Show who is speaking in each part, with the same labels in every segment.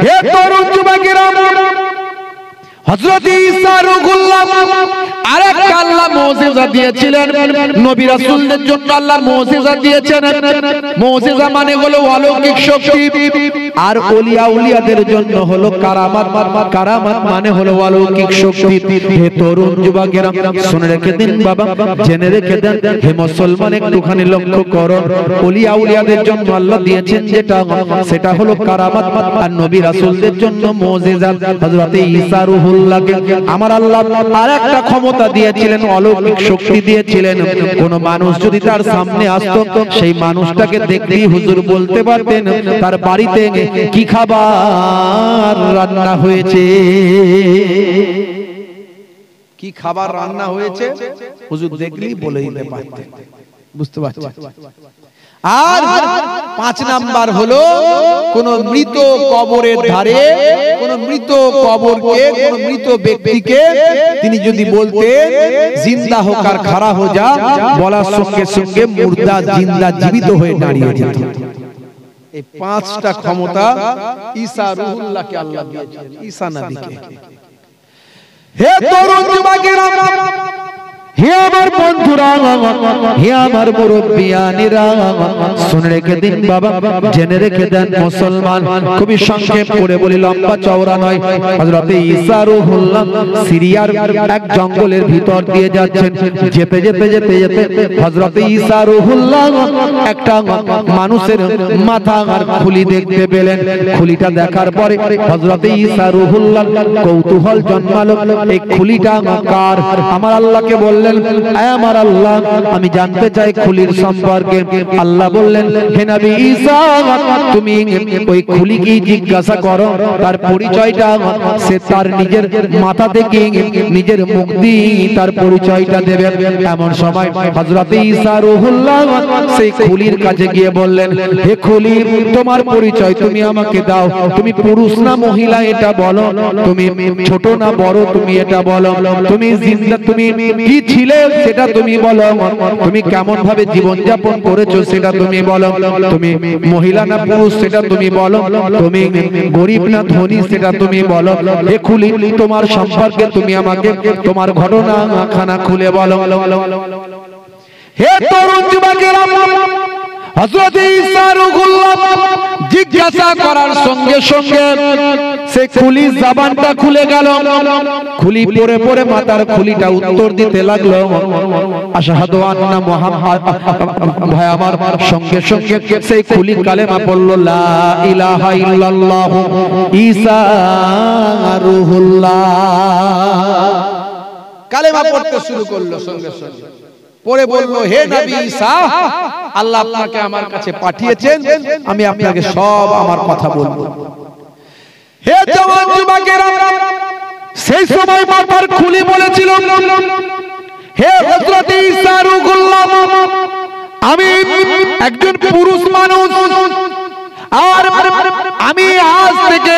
Speaker 1: হে তরুণ যুবকেরা, হযরত ঈসা রূহুল্লাহ আরেকটা আল্লাহ মুজিজা দিয়েছিলেন। নবী রাসূলদের জন্য আল্লাহ মুজিজা দিয়েছেন। মুজিজা মানে হলো অলৌকিক শক্তি, আর ওলিয়া উলিয়াদের জন্য হলো কারামাত। কারামাত মানে হলো অলৌকিক শক্তি। হে তরুণ যুবকেরা, শুনে রেখে দিন বাবা, জেনে রেখে দেন। হে মুসলমান, একটুখানি লক্ষ্য করো, ওলিয়া উলিয়াদের জন্য আল্লাহ দিয়েছেন যেটা, সেটা হলো কারামাত। আর নবী রাসূলদের জন্য মুজিজা। হযরত ঈসা রূহুল্লাহ আমার আল্লাহ আরেকটা ক্ষমতা দিয়েছিলেন, অলৌকিক শক্তি দিয়েছিলেন। কোন মানুষ যদি তার সামনে আসতো, সেই মানুষটাকে দেখলেই হুজুর বলতে পারতেন তার বাড়িতে কি খাবার রান্না হয়েছে। কি খাবার রান্না হয়েছে হুজুর দেখলেই বলে দিতে পারতেন। বুঝতে পারছেন? আর 5 নাম্বার হলো, কোন মৃত কবরের ধারে, কোন মৃত কবরকে, কোন মৃত ব্যক্তিকে তিনি যদি বলতেন জিন্দা হোক আর খাড়া হো যা, বলার সঙ্গে সঙ্গে মুর্দা জিন্দা জীবিত হয়ে দাঁড়িয়ে যেত। এই 5টা ক্ষমতা ঈসা রূহুল্লাহকে আল্লাহ দিয়েছিলেন, ঈসা নবীকে। হে তরুণ যুবকেরা, হে আমার বন্ধুরা, হে আমার মুরব্বিয়ানেরা, শুনে রেখে দিন বাবা, জেনে রেখে দেন মুসলমান। খুবই সংক্ষেপ করে বলি, লম্বা চওড়া নয়। হযরত ঈসা রূহুল্লাহ সিরিয়ার এক জঙ্গলের ভিতর দিয়ে যাচ্ছেন। যেতে যেতে যেতে যেতে হযরত ঈসা রূহুল্লাহ একটা মানুষের মাথা আর খুলি দেখতে পেলেন। খুলিটা দেখার পরে হযরত ঈসা রূহুল্লাহ কৌতূহল জন্মালো, এই খুলিটা কার? আমার আল্লাহকে বললেন, আমার আল্লাহ, আমি জানতে চাই খুলির সম্পর্কে। আল্লাহ বললেন, হে নবী ঈসা, তুমি ওই খুলিকে জিজ্ঞাসা করো, তার পরিচয়টা সে তার নিজের মাথা থেকে, নিজের মুখ দিয়ে তার পরিচয়টা দেবে। এমন সময় হযরত ঈসা রূহুল্লাহ সেই খুলির কাছে গিয়ে বললেন, হে খুলি, তোমার পরিচয় তুমি আমাকে দাও। তুমি পুরুষ না মহিলা এটা বলো, তুমি ছোট না বড় তুমি এটা বলো, তুমি জিন্দা, তুমি কি ছিলে সেটা তুমি বলো, তুমি কেমন ভাবে জীবন যাপন করেছো সেটা তুমি বলো, তুমি মহিলা না পুরুষ সেটা তুমি বলো, তুমি গরিব না ধনী সেটা তুমি বলো। হে খুলি, তোমার সম্পর্কে তুমি আমাকে তোমার ঘটনা খানা খুলে বলো। হে তরুণ যুবকেরা, হযরত ঈসা রূহুল্লাহ জিজ্ঞাসা করার সঙ্গে সঙ্গে সে খুলি জবানটা খুলে গেল। খুলি পরে পরে মাথার খুলিটা উত্তর দিতে লাগলো, আশহাদু আন্না মুহাম্মাদ। ভাই আমার, সঙ্গে সঙ্গে সেই খুলি কালেমা পড়ল, লা ইলাহা ইল্লাল্লাহ ঈসা রূহুল্লাহ। কালেমা পড়তে শুরু করলো সঙ্গে সঙ্গে। পরে বলল, হে নবী ঈসা, আল্লাহ আপনাকে আমার কাছে পাঠিয়েছেন, আমি আপনাকে সব আমার কথা বলবো। হে জওয়ান যুবকেরা, সেই সময় মাথার খুলি বলেছিল, হে হযরত ঈসা রূহুল্লাহ, আমি একজন পুরুষ মানুষ, আর আমি আজ থেকে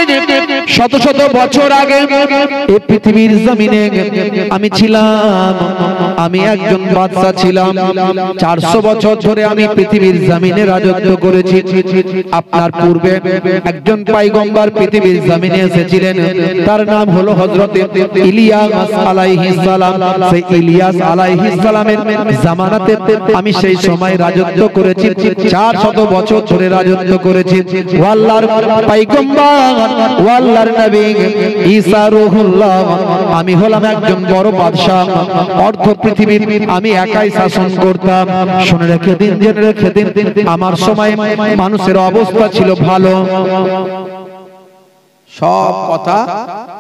Speaker 1: শত শত বছর আগে এই পৃথিবীর জমিনে আমি ছিলাম, আমি একজন বাদশা ছিলাম। 400 বছর ধরে আমি পৃথিবীর জমিনে রাজত্ব করেছি। আপনার পূর্বে একজন পয়গম্বর পৃথিবীর জমিনে এসেছিলেন, তার নাম হলো হযরত ইলিয়াস আলাইহিস সালাম। সেই ইলিয়াস আলাইহিস সালামের জামানাতে আমি সেই সময় রাজত্ব করেছি, 400 বছর ধরে রাজত্ব করেছি। আল্লাহর পয়গম্বর, আল্লাহর নবী ঈসা রূহুল্লাহ, আমি হলাম একজন বড় বাদশা। অর্ধ পৃথিবীর আমি একাই শাসন করতাম। শুনে রেখে দিন, জেনে রেখে দিন, আমার সময় মানুষের অবস্থা ছিল ভালো। সব কথা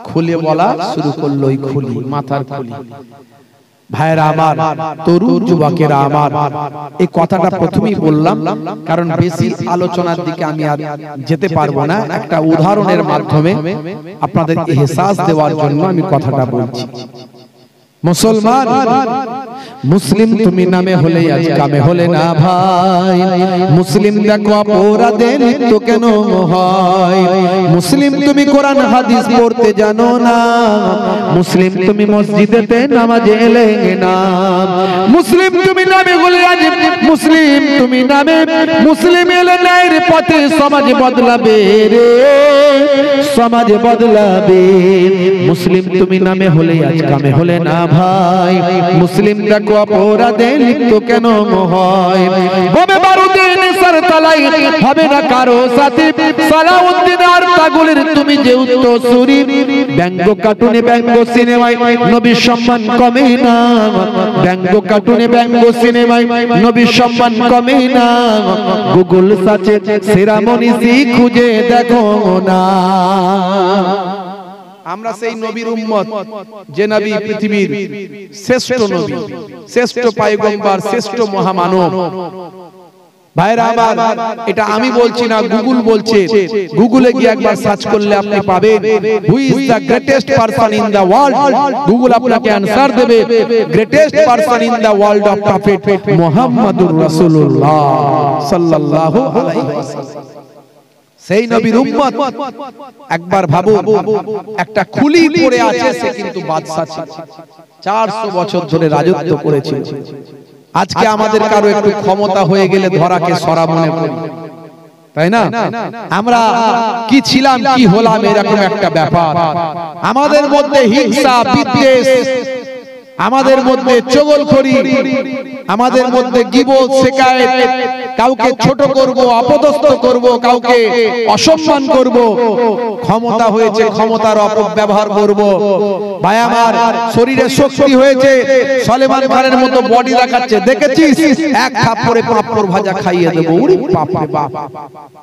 Speaker 1: খুলে বলা শুরু করলো ওই খুলি, মাথার খুলি। ভাইরা আমার, তরুণ যুবকেরা আমার, এই কথাটা প্রথমেই বললাম কারণ বেশি আলোচনার দিকে আমি আর যেতে পারবো না। একটা উদাহরণের মাধ্যমে আপনাদের এহসাস দেওয়ার জন্য আমি কথাটা বলছি। মুসলমান, মুসলিম তুমি নামে হলে আজ কামে হলে না ভাই, মুসলিম দেখো অপরাধে লিপ্ত কেন হয়, মুসলিম তুমি কোরআন হাদিস পড়তে জানো না, মুসলিম তুমি মসজিদেতে নামাজে এলে না, মুসলিম তুমি নামে হলে আজ মুসলিম তুমি নামে মুসলিম এলে ন্যায়ের পথে সমাজ বদলাবে রে, সমাজ বদলাবে। মুসলিম তুমি নামে হলে আজ কামে হলে না ভাই, মুসলিম দেখো অপরাধে লিপ্ত কেন হয়, বোমে বারুদে নেশার তালাই হবে না কারো সাথে, সালাউদ্দিন আর পাগলের তুমি যে উত্তরসূরি, ব্যঙ্গ কার্টুনে ব্যঙ্গ সিনেমায় নবীর সম্মান কমে না, ব্যঙ্গ কার্টুনে ব্যঙ্গ সিনেমায় নবীর সম্মান কমে না, গুগল সার্চে সেরা মনীষী খুঁজে দেখো না। আমরা সেই নবীর উম্মত যে নবী পৃথিবীর শ্রেষ্ঠ নবী, শ্রেষ্ঠ পয়গম্বর, শ্রেষ্ঠ মহামানব। ভাইরা আমার, এটা আমি বলছি না, গুগল বলছে। গুগলে গিয়ে একবার সার্চ করলে আপনি পাবেন who is the greatest person in the world. Google আপনাকে আনসার দেবে, greatest person in the world of prophet মুহাম্মাদুর রাসূলুল্লাহ সাল্লাল্লাহু আলাইহি ওয়াসাল্লাম। সেই নবীর উম্মত একবার ভাবো, একটা খুলি পড়ে আছে, সে কিন্তু বাদশা ছিল, 400 বছর ধরে রাজত্ব করেছিল। আজকে আমাদের কারো একটু ক্ষমতা হয়ে গেলে ধরাকে সরা মনে করি, তাই না? আমরা কি ছিলাম কি হলাম এরকম একটা ব্যাপার। আমাদের মধ্যে হিংসা বিদ্বেষ, আমাদের মধ্যে চগলখড়ি, আমাদের মধ্যে গীবত শিকায়েত, কাউকে ছোট করব, অপদস্থ করব, কাউকে অসম্মান করব, ক্ষমতা হয়েছে ক্ষমতার অপব্যবহার করব। ভাই আমার, শরীরে শক্তি হয়েছে, সলেমান খানের মতো বডি দেখাচ্ছে, দেখেছিস? এক থাপ্পড়ে পাঁপড় ভাজা খাইয়ে দেবো। ওরে বাপ রে বাপ,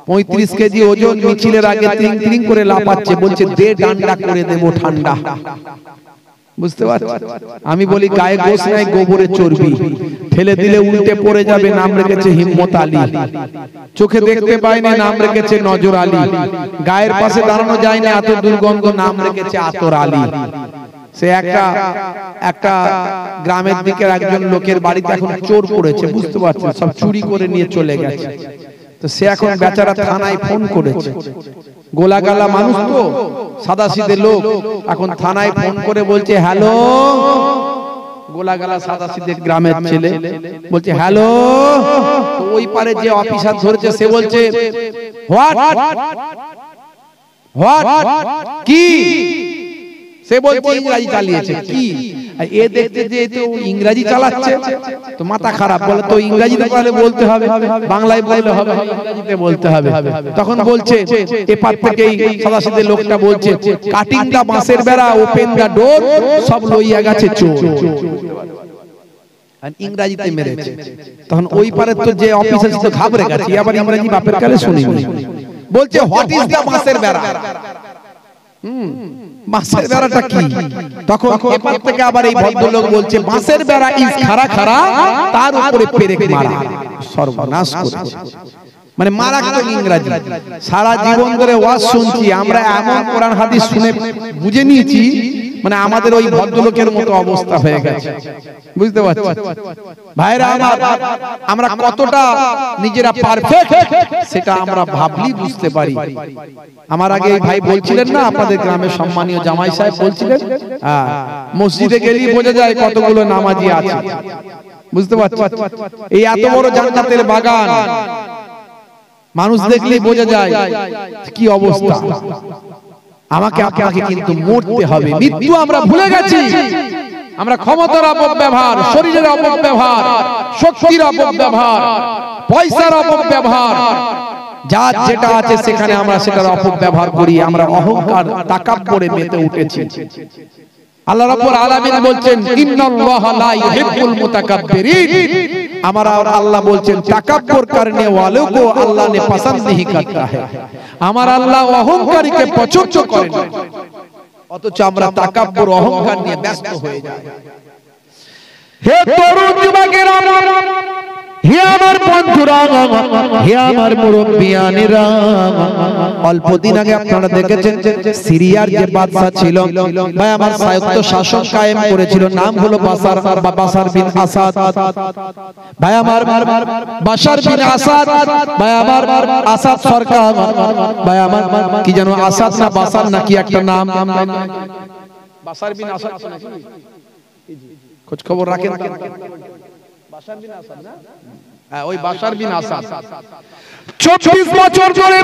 Speaker 1: 35 কেজি ওজন, মিছিলের আগে ত্রিং ত্রিং করে লাপাচ্ছে, বলছে দে ডান্ডা করে দেবো ঠান্ডা। বুঝতে পারছি? আমি বলি গায়ে গোশ নাই, গোবরে চর্বি, ঠেলে দিলে উল্টে পড়ে যাবে। নাম রেখেছে হিম্মত আলী, চোখে দেখতে পায় না, নাম রেখেছে নজর আলী, গায়ের পাশে দাঁড়ানো যায় না, এত দুর্গন্ধ, নাম রেখেছে আতর আলী। সে একটা গ্রামের দিকে একজন লোকের বাড়িতে এখন চোর পড়েছে, বুঝতে পারছেন, সব চুরি করে নিয়ে চলে গেছে। তো সে এখন বেচারা থানায় ফোন করেছে, গোলাগালা মানুষ তো, সাদাসিধে লোক, এখন থানায় ফোন করে বলছে হ্যালো, গোলাগালা সাদাসিধে গ্রামের ছেলে বলছে হ্যালো। তো ওই পারে যে অফিসার ধরেছে সে বলছে হোয়াট হোয়াট কি, সে বলছে ইংরেজি চালিয়েছে কি, এ দেখতে যে তো ইংরেজি চালাচ্ছে, তো মাথা খারাপ, বলে তো ইংরেজিতে তাহলে বলতে হবে, বাংলায় বললে হবে, ইংরেজিতে বলতে হবে। তখন বলছে এপার থেকে সাদাসিধে লোকটা বলছে কাটিং দা বাঁশের বেড়া, ওপেন দা ডোর, সব লইয়া গেছে চোর, ইংরেজিতে মেরেছে। তখন ওই পারে তো যে অফিসার ছিল ঘাবড়ে গেছে, আবার ইংরেজি বাপের কালে শুনি, বলছে হোয়াট ইজ দা বাঁশের বেড়া। বাঁশের বেড়াটা কি? তখন এপার থেকে আবার এই ভদ্রলোক বলছে বাঁশের বেড়া ইজ খাড়া খাড়া, তার উপরে পেরেক মারা, সর্বনাশ করেছে। মানে মারাত্মক ইংরেজি। সারা জীবন ধরে ওয়াজ শুনছি আমরা, এমন কোরআন হাদিস শুনে বুঝে নিয়েছি, মানে আমাদের ওই ভদ্রলোকের মতো অবস্থা হয়ে গেছে। বুঝতে পারছি ভাইরা আমার, আমরা কতটা নিজেরা পারফেক্ট সেটা আমরা ভাবলি বুঝতে পারি। আমার আগে এই ভাই বলছিলেন না, আপনাদের গ্রামের সম্মানীয় জামাই সাহেব বলছিলেন, মসজিদে গেলেই বোঝা যায় কতগুলো নামাজি আছে। বুঝতে পারছি, এই এত বড় জান্নাতের বাগান, মানুষ দেখলেই বোঝা যায় কি অবস্থা। আমাকে আপনাকে কিন্তু মরতে হবে, মৃত্যু আমরা ভুলে গেছি। আমরা ক্ষমতার অপব্যবহার, শরীরের অপব্যবহার, শক্তির অপব্যবহার, পয়সার অপব্যবহার, যা যেটা আছে সেখানে আমরা সেটার অপব্যবহার করি। আমরা অহংকার তাকাব্বুরে মেতে উঠেছি। আল্লাহ রাব্বুল আলামিন বলছেন ইন্নাল্লাহা লা ইউহিব্বুল মুতাকাব্বিরিন, हमारा और अल्लाह बोलते तकब्बुर करने वालों को अल्लाह ने पसंद नहीं करता है। हमारा अल्लाह अहंकारी के पछुत करें ना, অথচ আমরা তাকাব্বুর অহংকার নিয়ে ব্যস্ত হয়ে যাই। হে তরুণ যুবকেরা, হে আমার বন্ধুরা, হে আমার মুরব্বিয়ানেরা, অল্পদিন আগে আপনারা দেখেছেন সিরিয়ার যে বাদশা ছিল ভাই আমার স্বায়ত্ত শাসন কায়েম করেছিল, নাম হলো বাশার বিন আসাদ। ভাই আমার বাশার বিন আসাদ, ভাই আমার আসাদ সরকার, ভাই আমার কি জানো আসাদ না বাশার নাকি একটা নাম, বাশার বিন আসাদ, খোঁজ খবর রাখেন। বাশার বিন আসাদ না, হ্যাঁ ওই বাশার বিন আসাদ 24 বছর ধরে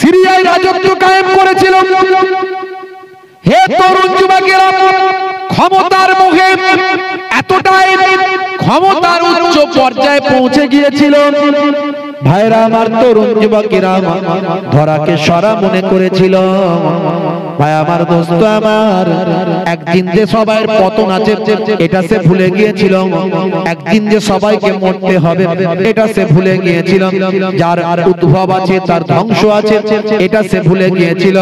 Speaker 1: সিরিয়ায় রাজত্ব কায়েম করেছিল। হে তরুণ যুবকেরা, ক্ষমতার মুখে এতটাই ক্ষমতার উচ্চ পর্যায়ে পৌঁছে গিয়েছিল ভাইরা আমার, তরুণ যুবকেরা ধরাকে সরা মনে করেছিল। ভাই আমার দোস্ত আমার, একদিন যে সবার পতন আছে এটা সে ভুলে গিয়েছিল, একদিন যে সবাইকে মরতে হবে এটা সে ভুলে গিয়েছিল, যার উদ্ভব আছে তার ধ্বংস আছে এটা সে ভুলে গিয়েছিল।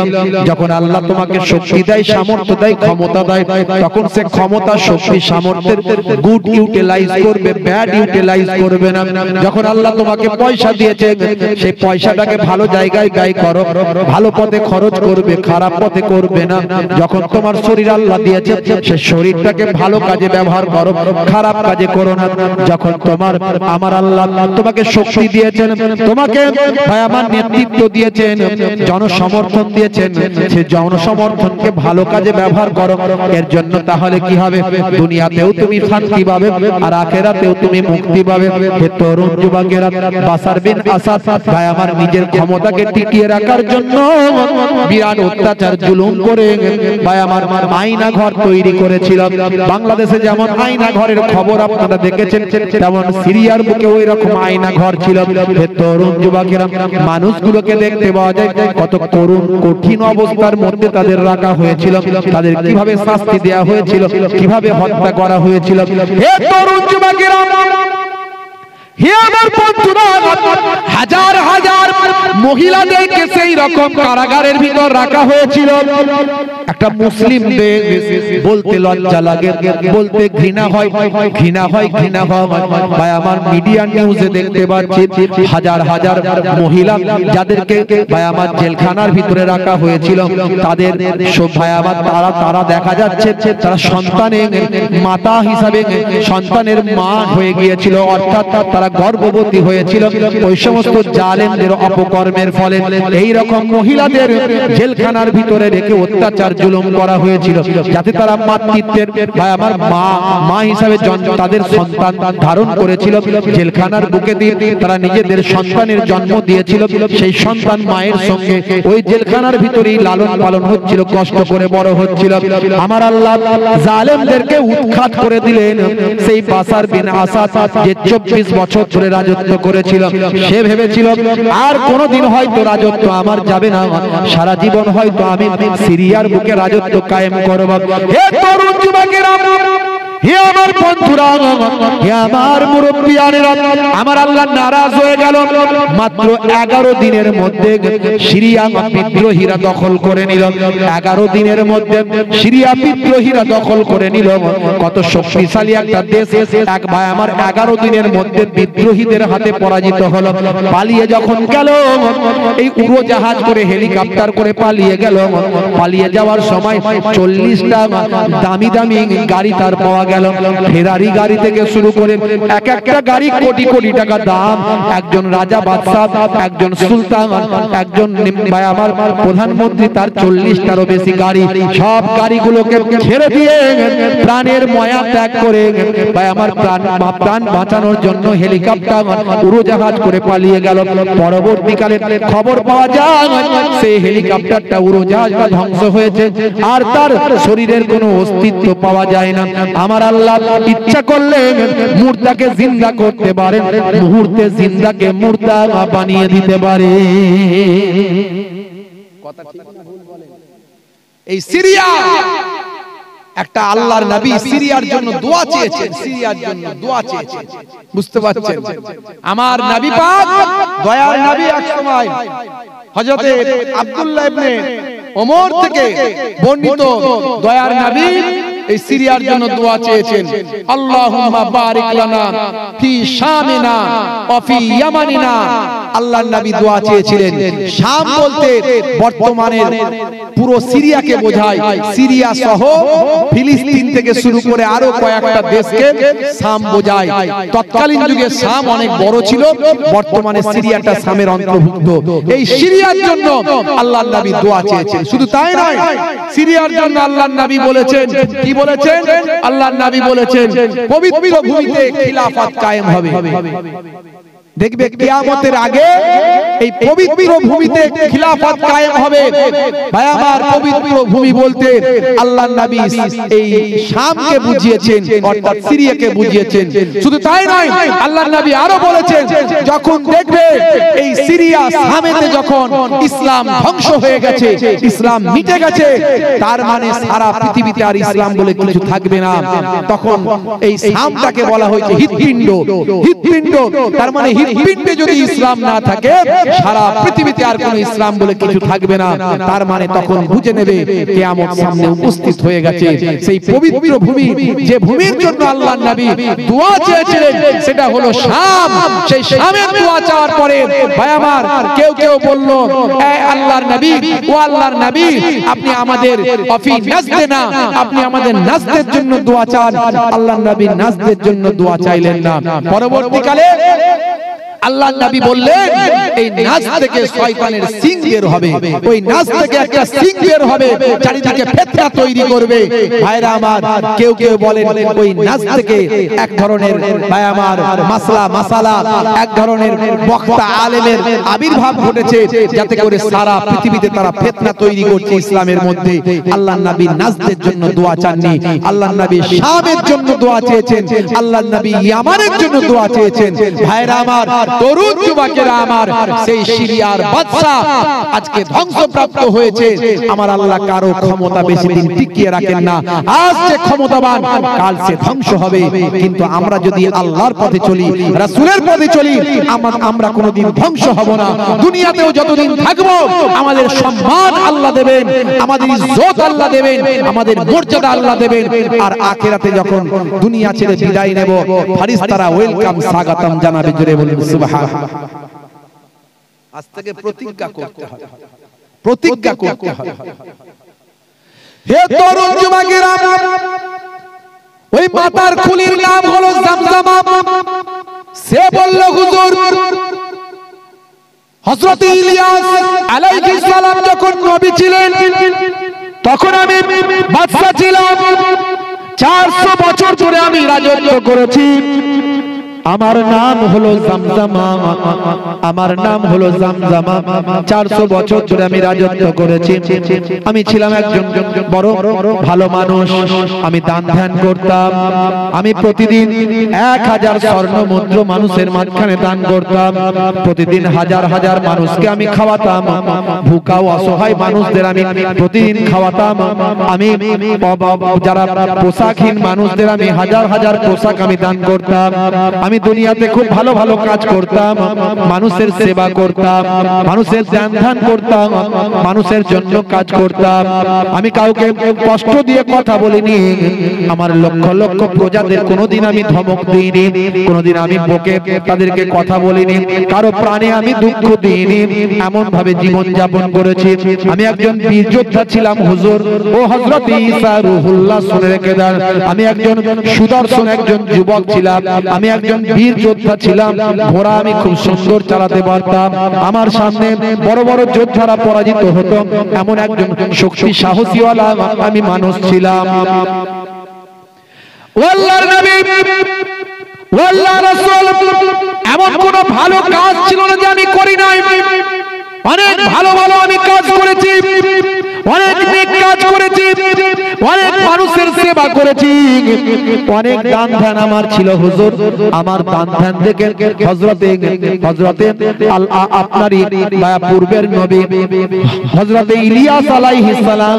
Speaker 1: যখন আল্লাহ তোমাকে শক্তি দেয়, সামর্থ্য দেয়, ক্ষমতা দেয়, তখন সে ক্ষমতা শক্তি সামর্থ্যের গুড ইউটিলাইজ করবে, ব্যাড ইউটিলাইজ করবে না। যখন আল্লাহ তোমাকে পয়সা দিয়েছে সেই পয়সাটাকে ভালো জায়গায় ব্যয় করো, ভালো পথে খরচ করবে, খারাপ পথে করবে না। যখন তোমার শরীর আল্লাহ দিয়েছে সেই শরীরটাকে ভালো কাজে ব্যবহার করো, খারাপ কাজে করো না। যখন তোমার আমার আল্লাহ তোমাকে শক্তি দিয়েছেন, তোমাকে ভাই আমার নেতৃত্ব দিয়েছেন, জনসমর্থন দিয়েছেন, সেই জনসমর্থনকে ভালো কাজে ব্যবহার করো। এর জন্য তাহলে কি হবে, দুনিয়াতেও তুমি শান্তি পাবে আর আখিরাতেও তুমি মুক্তি পাবে। হে তরুণ যুবকেরা, বাশার বিন আসাদ ভাই আমার নিজের ক্ষমতাকে টিকিয়ে রাখার জন্য বিরাট অত্যাচার জুলুম করে ভাই আমার আয়না ঘর তৈরি করেছিল। বাংলাদেশে যেমন আয়না ঘরের খবর আপনারা দেখেছেন, তেমন সিরিয়ার বুকে ওই রকম আয়না ঘর ছিল। হে তরুণ যুবকেরা, মানুষগুলোকে দেখতে পাওয়া যায় কত করুণ কঠিন অবস্থার মধ্যে তাদের রাখা হয়েছিল, তাদের কিভাবে শাস্তি দেওয়া হয়েছিল, কিভাবে হত্যা করা হয়েছিল। হে তরুণ যুবকেরা, হে আমার বন্ধুরা, হাজার হাজার মহিলাদেরকে সেই রকম কারাগারের ভিতর রাখা হয়েছিল। একটা মুসলিম বলতে লজ্জা লাগে, বলতে ঘৃণা হয়, ঘৃণা হয়, ঘৃণা হয়। ভাই আমার মিডিয়া নিউজে দেখতে পাচ্ছি হাজার হাজার মহিলা যাদেরকে ভাই আমার জেলখানার ভিতরে রাখা হয়েছিল, তাদের সব ভাই আমার তারা দেখা যাচ্ছে তারা সন্তানের মাতা হিসাবে সন্তানের মা হয়ে গিয়েছিল, অর্থাৎ তারা গর্ভবতী হয়েছিল। ওই সমস্ত জালেমদের অপকর্মের ফলে এই রকম মহিলাদের জেলখানার ভিতরে রেখে অত্যাচার জুলুম করা হয়েছিল, যাতে তারা মাতৃত্বের ভাই আমার মা হিসাবে তাদের সন্তান ধারণ করেছিল। জেলখানার বুকে দিয়ে তারা নিজেদের সন্তানের জন্ম দিয়েছিল। সেই সন্তান মায়ের সঙ্গে ওই জেলখানার ভিতরেই লালন পালন হচ্ছিল, কষ্ট করে বড় হচ্ছিল। আমার আল্লাহ জালেমদেরকে উৎখাত করে দিলেন। সেই বাশার বিন আসাদ যে 24 বছর ধরে রাজত্ব করেছিল, সে ভেবেছিল আর কোনদিন হয়তো রাজত্ব আমার যাবে না, সারা জীবন হয়তো আমি সিরিয়ার বুকে রাজত্ব কায়েম করব। হে তরুণ যুবকেরা, হে আমার বন্ধুরা, হে আমার মুরব্বিয়ানেরা, আমার আল্লাহ নারাজ হয়ে গেল। মাত্র 11 দিনের মধ্যে সিরিয়া বিদ্রোহীরা দখল করে নিল। 11 দিনের মধ্যে সিরিয়া বিদ্রোহীরা দখল করে নিল। কত শক্তিশালী একটা দেশ, এক ভাই আমার 11 দিনের মধ্যে বিদ্রোহীদের হাতে পরাজিত হলো। পালিয়ে যখন গেল, এই উড়োজাহাজ করে হেলিকপ্টার করে পালিয়ে গেল। পালিয়ে যাওয়ার সময় 40টা দামি দামি গাড়ি তার পাওয়া গেল। ফেরারি গাড়ি থেকে শুরু করে এক একটা গাড়ি কোটি কোটি টাকা দাম। একজন রাজা বাদশাহ, একজন সুলতান, একজন ভাই আমার প্রধানমন্ত্রী, তার 40টারও বেশি গাড়ি। সব গাড়িগুলোকে ছেড়ে দিয়ে প্রাণের মায়া ত্যাগ করে ভাই আমার প্রাণ বাঁচানোর জন্য হেলিকপ্টার উড়োজাহাজ করে পালিয়ে গেল। পরবর্তীকালে খবর পাওয়া যায় সেই হেলিকপ্টারটা উড়োজাহাজটা ধ্বংস হয়েছে, আর তার শরীরের কোনো অস্তিত্ব পাওয়া যায় না। আমার আল্লাহ ইচ্ছা করলে মুর্দাকে জিন্দা করতে পারেন, মুহূর্তে জিন্দাকে মুর্দা বানিয়ে দিতে পারে। কথা ঠিক না ভুল বলেন? এই সিরিয়া একটা আল্লাহর নবী সিরিয়ার জন্য দোয়া চেয়েছেন, সিরিয়ার জন্য দোয়া চেয়েছেন। বুঝতে পারছেন? আমার নবী পাক দয়ার নবী এক সময় হযরতে আব্দুল্লাহ ইবনে ওমর থেকে বর্ণিত দয়ার নবী এই সিরিয়ার জন্য দোয়া চেয়েছেন, আল্লাহুম্মা বারিক লানা ফি শামিনা ওয়া ফি ইয়ামানিনা। আল্লাহর নবী দোয়া চেয়েছিলেন। শাম বলতে বর্তমানের পুরো সিরিয়াকে বোঝায়, সিরিয়া সহ ফিলিস্তিন থেকে শুরু করে আরো কয়েকটা দেশকে শাম বোঝায়। তৎকালীন যুগে শাম অনেক বড় ছিল, বর্তমানে সিরিয়াটা শামের অন্তর্ভুক্ত। এই সিরিয়ার জন্য আল্লাহর নবী দোয়া চেয়েছেন। শুধু তাই নয়, সিরিয়ার জন্য আল্লাহর নবী বলেছেন, কি বলেছেন? আল্লাহর নবী বলেছেন পবিত্র ভূমিতে খিলাফত কায়েম হবে। দেখবে কিয়ামতের আগে এই পবিত্র ভূমিতে খিলাফত কায়েম হবে। ভাই আমার, পবিত্র ভূমি বলতে আল্লাহর নবী এই শামকে বুঝিয়েছেন, অর্থাৎ সিরিয়াকে বুঝিয়েছেন। শুধু তাই নয়, আল্লাহর নবী আরো বলেছেন, যখন দেখবে এই সিরিয়া শামেতে যখন ইসলাম ধ্বংস হয়ে গেছে, ইসলাম মিটে গেছে, তার মানে সারা পৃথিবীতে আর ইসলাম বলে কিছু থাকবে না। তখন এই শামটাকে বলা হয়েছে হৃৎপিণ্ড। হৃৎপিণ্ড তার মানে হৃৎপিণ্ডে যদি ইসলাম না থাকে, সারা পৃথিবীতে আর কোনো ইসলাম বলে কিছু থাকবে না। তার মানে তখন বুঝে নেবে কিয়ামত সামনে উপস্থিত হয়ে গেছে। সেই পবিত্র ভূমি, যে ভূমির জন্য আল্লাহর নবী দোয়া চেয়েছিলেন, সেটা হলো শাম। সেই শামের দোয়া চাওয়ার পরে ভাই আমার, কেউ কেউ বলল, এ আল্লাহর নবী, ও আল্লাহর নবী, আপনি আমাদের অফি নাজদেনা, আপনি আমাদের নাজদের জন্য দোয়া চান। আল্লাহর নবী নাজদের জন্য দোয়া চাইলেন না। পরবর্তীকালে আল্লাহর নবী বললেন, এই নাজ থেকে শয়তানের সিং বের হবে, ওই নাজ থেকে একটা সিং বের হবে, চারিদিকে ফিতনা তৈরি করবে। ভাইরা আমার, কেউ কেউ বলেন ওই নাজ থেকে এক ধরনের ভাই আমার মাসালা এক ধরনের বক্তা আলেমের আবির্ভাব ঘটেছে, যাতে করে সারা পৃথিবীতে তারা ফিতনা তৈরি করছে ইসলামের মধ্যে। আল্লাহর নবী নাজদের জন্য দোয়া চাননি, আল্লাহর নবী শামের জন্য দোয়া চেয়েছেন, আল্লাহর নবী ইয়ামানের জন্য দোয়া চেয়েছেন। ভাইরা আমার, তরুণ যুবকেরা আমার, সেই সিরিয়ার বাদশা আজকে ধ্বংসপ্রাপ্ত হয়েছে। আমার আল্লাহ কারো ক্ষমতা বেশি দিন টিকিয়ে রাখেন না। আজ যে ক্ষমতাবান, কাল সে ধ্বংস হবে। কিন্তু আমরা যদি আল্লাহর পথে চলি, রাসূলের পথে চলি, আমরা কোনোদিন ধ্বংস হব না। দুনিয়াতেও যতদিন থাকবো, আমাদের সম্মান আল্লাহ দেবেন, আমাদের ইজ্জত আল্লাহ দেবেন, আমাদের মর্যাদা আল্লাহ দেবেন। আর আখিরাতে যখন দুনিয়া ছেড়ে বিদায় নেব, ফেরেশতারা ওয়েলকাম, স্বাগতম জানাবে। জোরে বলুন সুবহানাল্লাহ। আজ থেকে প্রতিজ্ঞা করতে হবে, প্রতিজ্ঞা করতে হবে। হে তরুণ যুবকেরা, ওই মাতার খুলির নাম হলো জামজামা। সে বলল, হুজুর, হযরত ইলিয়াস আলাইহিস সালাম যখন নবী ছিলেন, তখন আমি বাদশা ছিলাম। 400 বছর ধরে আমি রাজত্ব করেছি। আমার নাম হলো জামজামা, আমার নাম হলো জামজামা। 400 বছর ধরে আমি রাজত্ব করেছি। আমি ছিলাম একজন বড় ভালো মানুষ। আমি দান ধ্যান করতাম। আমি প্রতিদিন 1000 স্বর্ণ মুদ্রা মানুষের মাঝখানে দান করতাম। প্রতিদিন হাজার হাজার মানুষকে আমি খাওয়াতাম। ভুকা ও অসহায় মানুষদের আমি প্রতিদিন খাওয়াতাম। আমি যারা পোশাকহীন মানুষদের আমি হাজার হাজার পোশাক আমি দান করতাম। আমি দুনিয়াতে খুব ভালো ভালো কাজ করতাম, মানুষের সেবা করতাম, মানুষের ধ্যান ধ্যান করতাম, মানুষের জন্য কাজ করতাম। আমি কাউকে কষ্ট দিয়ে কথা বলিনি। আমার লক্ষ লক্ষ প্রজাদের কোনোদিন আমি ধমক দিইনি, কোনোদিন আমি বকে তাদেরকে কথা বলিনি, কারো প্রাণে আমি দুঃখ দিইনি। এমন ভাবে জীবন যাপন করেছি। আমি একজন বীর যোদ্ধা ছিলাম হুজুর। ও হযরত ঈসা রূহুল্লাহ, শুনে রেখে দেন, আমি একজন সুদর্শন একজন যুবক ছিলাম। আমি একজন বীর যোদ্ধা ছিলাম। ঘোড়া আমি খুব সুন্দর চালাতে পারতাম। আমার সামনে বড় বড় যোদ্ধারা পরাজিত হতো, এমন একজন শক্তি সাহসীওয়ালা আমি মানুষ ছিলাম। আল্লাহর নবী, আল্লাহর রাসূল, এমন কোন ভালো কাজ ছিল না যে আমি করি নাই। অনেক ভালো ভালো আমি কাজ করেছি, অনেক নেক কাজ করেছি, অনেক মানুষের সেবা করেছি, অনেক দান ধ্যান আমার ছিল হুজুর। আমার দান ধ্যান দেখে হযরতে আপনারই পূর্বের নবী হযরতে ইলিয়াস আলাইহিস সালাম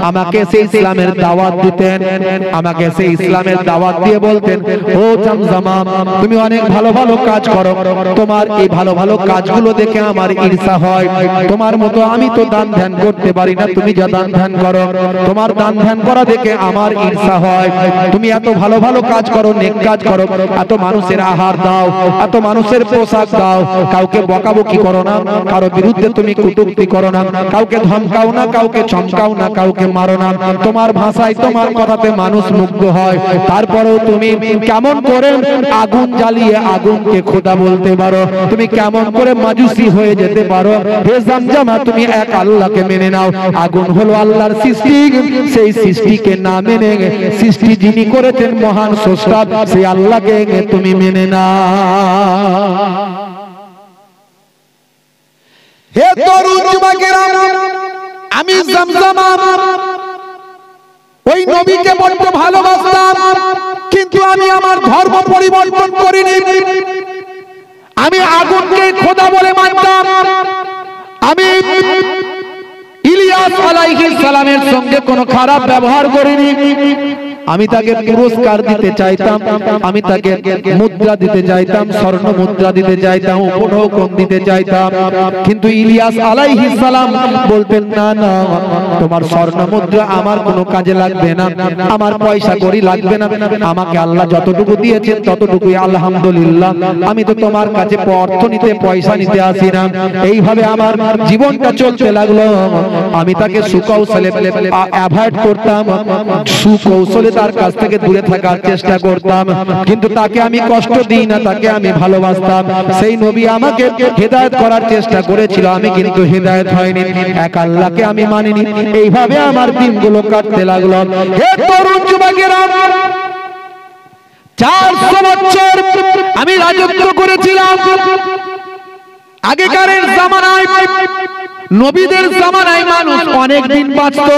Speaker 1: আমাকে সেই ইসলামের দাওয়াত দিতেন। আমাকে সেই ইসলামের দাওয়াত দিয়ে বলতেন, ও জামজামা, তুমি অনেক ভালো ভালো কাজ করো, তোমার এই ভালো ভালো কাজগুলো দেখে আমার ঈর্ষা হয়। তোমার মতো আমি তো দান ধ্যান করতে পারি না, তুমি যা দান ধ্যান করো, তোমার দান ধ্যান করা দেখে আমার ঈর্ষা হয়। তুমি এত ভালো ভালো কাজ করো, নেক কাজ করো, এত মানুষের আহার দাও, এত মানুষের পোশাক দাও, কাউকে বকাবকি করো না, কারো বিরুদ্ধে তুমি কটূক্তি করো না, কাউকে ধমকাও না, কাউকে চমকাও না, কাউকে মারো না, তোমার ভাষায় তোমার কথাতে মানুষ মুগ্ধ হয়। তারপরেও তুমি কেমন করে আগুন জ্বালিয়ে আগুনকে খোদা বলতে পারো? তুমি কেমন করে মাজুসি হয়ে যেতে পারো? হে জামজামা, তুমি এক আল্লাহকে মেনে নাও। আগুন হলো আল্লাহর সৃষ্টি, সেই সৃষ্টিকে না মেনে সৃষ্টি যিনি করেছেন মহান স্রষ্টা সেই আল্লাহকে তুমি মেনে নাও। হে তরুণ যুবকেরা, আমি জামজামা ওই নবীকে বড্ড ভালোবাসতাম, কিন্তু আমি আমার ধর্ম পরিবর্তন করিনি। আমি আগুনকে খোদা বলে মানতাম। আমি ইলিয়াস আলাইহিস সালামের সঙ্গে কোনো খারাপ ব্যবহার করিনি। আমি তাকে পুরস্কার দিতে চাইতাম, আমি তাকে মুদ্রা দিতে চাইতাম, স্বর্ণ মুদ্রা দিতে চাইতাম, উপঢৌকন দিতে চাইতাম, কিন্তু ইলিয়াস আলাইহিস সালাম বলতেন না না, তোমার স্বর্ণ মুদ্রা আমার কোনো কাজে লাগবে না, আমার পয়সা কড়ি লাগবে না, আমাকে আল্লাহ যতটুকু দিয়েছেন ততটুকুই আলহামদুলিল্লাহ, আমি তো তোমার কাছে অর্থ নিতে পয়সা নিতে আসি না। এইভাবে আমার জীবনটা চলতে লাগলো। আমি তাকে সুকৌশলে অ্যাভয়েড করতাম, সুকৌশলে তার কাছ থেকে দূরে থাকার চেষ্টা করতাম, কিন্তু তাকে আমি কষ্ট দিই না, তাকে আমি ভালোবাসতাম। সেই নবী আমাকে হেদায়েত করার চেষ্টা করেছিল, আমি কিন্তু হেদায়েত হয়নি, এক আল্লাহকে আমি মানিনি। এইভাবে আমার দিনগুলো কাটতে লাগলো। হে তরুণ যুবকেরা, 400 বছর আমি রাজত্ব করেছিলাম। আগেকার জামানায়, নবীদের জামানায় মানুষ অনেক দিন বাঁচত।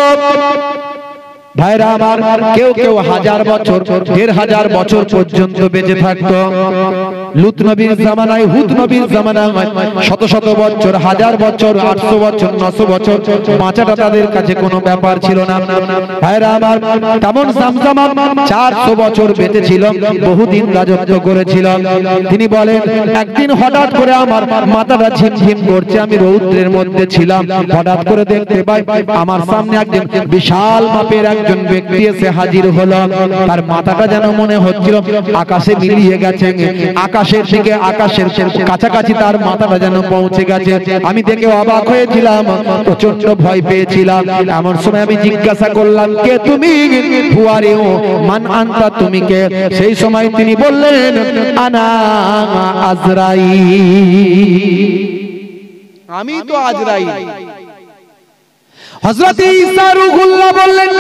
Speaker 1: ভাইরা আমার, কেউ কেউ 1000 বছর, 1500 বছর পর্যন্ত বেঁচে থাকতো। লূত নবীর জামানায়, হুদ নবীর জামানায় শত শত বছর, 1000 বছর, 800 বছর, 900 বছর বাঁচাটা তাদের কাছে কোনো ব্যাপার ছিল না। ভাইরা আমার, তেমন জামজামা 400 বছর বেঁচে ছিল, বহুদিন রাজত্ব করেছিল। তিনি বলেন, একদিন হঠাৎ করে আমার মাথাটা ঝিমঝিম করছে, আমি রৌদ্রের মধ্যে ছিলাম, হঠাৎ করে দেখতে পাই আমার সামনে একজন বিশাল মাপের একজন ব্যক্তি এসে হাজির হলো। তার মাথাটা যেন মনে হচ্ছিল আকাশে মিলিয়ে গেছে, আকাশের দিকে, আকাশের কাছাকাছি তার মাথাটা যেন পৌঁছে গেছে। আমি দেখে অবাক হয়েছিলাম, প্রচন্ড ভয় পেয়েছিলাম। এমন সময় আমি জিজ্ঞাসা করলাম, কে তুমি? হু আর ইউ? মান আনতা? তুমি কে? সেই সময় তিনি বললেন, আনা আজরাইল, আমি তো আজরাইল। হযরত ঈসা রূহুল্লাহ বললেন,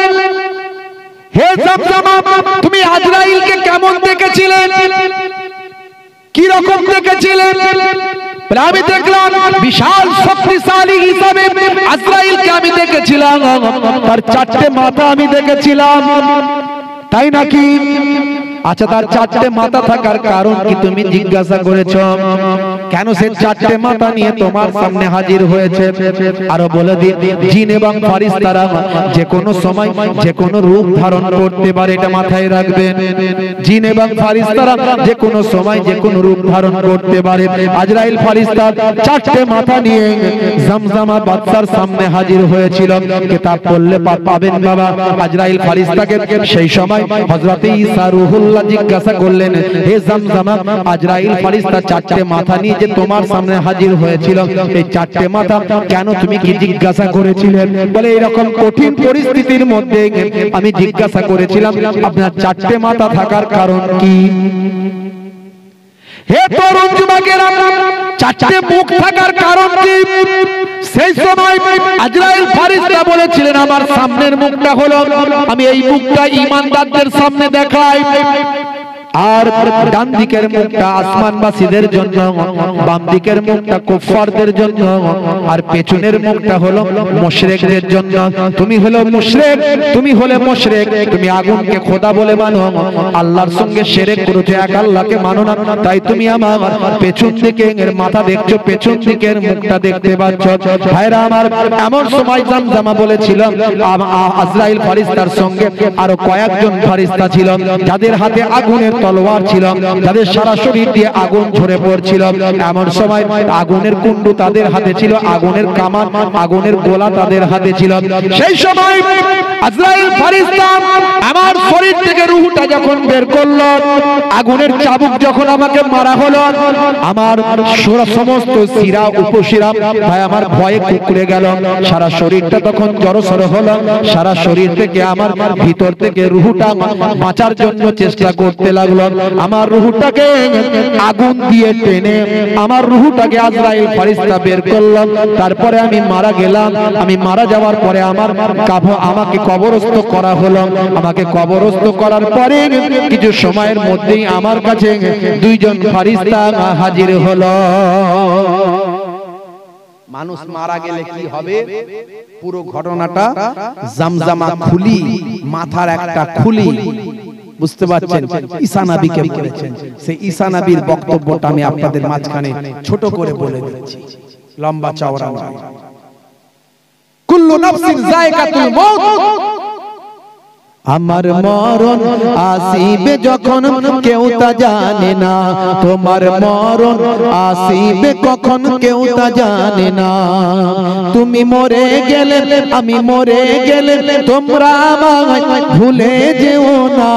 Speaker 1: হে জামজামা, তুমি আজরাইলকে কেমন দেখেছিলে? কি রকম দেখেছিলে? আমি দেখলাম বিশাল শক্তিশালী হিসাবে আজরাইলকে আমি দেখেছিলাম, তার 4টে মাথা আমি দেখেছিলাম। তাই নাকি? আচ্ছা, তার 4টে মাথা থাকার কারণ কি তুমি জিজ্ঞাসা করেছো? কেন সে 4টে মাথা নিয়ে তোমার সামনে হাজির হয়েছে? আরো বলে দিই, জিন এবং ফেরেশতারা যে কোনো সময় যে কোনো রূপ ধারণ করতে পারে, এটা মাথায় রাখবেন। জিন এবং ফেরেশতারা যে কোনো সময় যে কোনো রূপ ধারণ করতে পারে। আজরাইল ফেরেশতা 4টে মাথা নিয়ে জামজামা বাদশার সামনে হাজির হয়েছিল। কিতাব পড়লে পাবেন বাবা। আজরাইল ফেরেশতাকে সেই সময় হযরত ঈসা রূহুল্লাহ জিজ্ঞাসা করলেন, হে জামজামা, আজরাইল ফেরেশতা 4টে মাথা নিয়ে যে তোমার সামনে হাজির হয়েছিল, এই 4টে মাথা কেন তুমি কি জিজ্ঞাসা করেছিলেন? বলে, এরকম কঠিন পরিস্থিতির মধ্যে আমি জিজ্ঞাসা করেছিলাম আপনার 4টে মাথা থাকার কারণ কি? হে তরুণ যুবকেরা, 4টে মুখ থাকার কারণ কি? সেই সময় আজরাইল ফেরেশতা বলেছিলেন, আমার সামনের মুখটা হলো, আমি এই মুখটা ঈমানদারদের সামনে দেখাই, আর ডান দিকের মুখটা আসমানবাসীদের জন্য, বাম দিকের মুখটা কুফফারদের জন্য, আর পেছনের মুখটা হলো মুশরিকদের জন্য। তুমি হলো মুশরিক, তুমি হলে মুশরিক, তুমি আগুনকে খোদা বলে মানো, আল্লাহর সঙ্গে শিরক করেছো, এক আল্লাহকে মানো না, তাই তুমি আমার পেছন দিকের মাথা দেখছো, পেছন দিকের মুখটা দেখতে পাচ্ছ। ভাইরা আমার, এমন সময় জামজামা বলেছিল, আজরাইল ফেরেশতার সঙ্গে আরো কয়েকজন ফেরেশতা ছিল যাদের হাতে আগুনের তলোয়ার ছিল, তাদের সারা শরীর দিয়ে আগুন ঝরে পড়ছিল। এমন সময় আগুনের কুণ্ডু তাদের হাতে ছিল, আগুনের কামান, আগুনের গোলা তাদের হাতে ছিল। সেই সময় আজরাইল ফেরেশতা আমার শরীর থেকে রূহটা যখন বের করলো, আগুনের চাবুক যখন আমাকে মারা হলো, আমার সমস্ত শিরা উপশিরা ভাই আমার ভয়ে কুঁকড়ে গেল। সারা শরীরটা তখন জড়সড় হলো, সারা শরীর থেকে আমার ভিতর থেকে রূহটা বাঁচার জন্য চেষ্টা করতে লাগলো। আমার রূহটাকে আগুন দিয়ে টেনে আমার রূহটাকে আজরাইল ফেরেশতা বের করলো। তারপরে আমি মারা গেলাম। আমি মারা যাওয়ার পরে আমাকে কবরস্থ করা হলো। আমাকে কবরস্থ করার পরে কিছু সময়ের মধ্যেই আমার কাছে দুইজন ফেরেশতা হাজির হলো। মানুষ মারা গেলে কি হবে পুরো ঘটনাটা জামজামা খুলি, মাথার একটা খুলি, বুঝতে পারছেন? ঈসা নবীকে বলেছেন। সেই ঈসা নবীর বক্তব্যটা আমি আপনাদের মাঝখানে ছোট করে বলে দিচ্ছি, লম্বা চওড়া নয়। কুল্লু নাফসিন যায়কাতুল মউত, আমার মরণ আসিবে যখন কেউ তা জানে না, তোমার মরণ আসিবে কখন কেউ তা জানে না। তুমি মরে গেলে আমি মরে গেলে তোমরা আমায় ভুলে যেও না,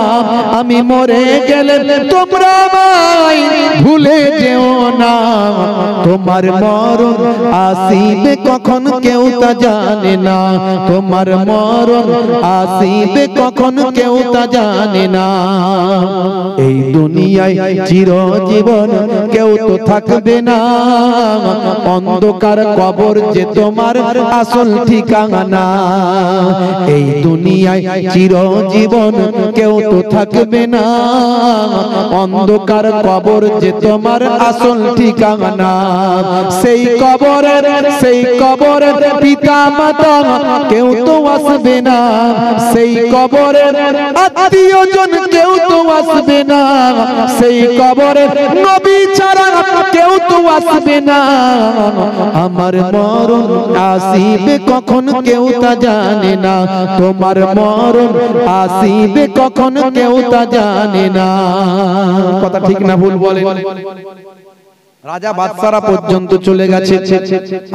Speaker 1: আমি মরে গেলে তোমরা আমায় ভুলে যেও না। তোমার মরণ আসিবে কখন কেউ তা জানে না, তোমার মরণ আসিবে কখন কেউ তা জানে না। এই দুনিয়ায় চিরজীবন কেউ তো থাকবে না, অন্ধকার কবর যে তোমার আসল ঠিকানা। এই দুনিয়ায় চিরজীবন কেউ তো থাকবে না, অন্ধকার কবর যে তোমার আসল ঠিকানা। সেই কবরের পিতা মাতা কেউ তো আসবে না, সেই কবরের আত্মীয়জন কেউ তো আসবে না, সেই কবরের নবী ছাড়া কেউ তো আসবে না। আমার মরণ আসিবে কখন কেউ তা জানে না, তোমার মরণ আসিবে কখন কেউ তা জানে না। কথা ঠিক না ভুল বলেন? রাজা বাদশারা পর্যন্ত চলে গেছে,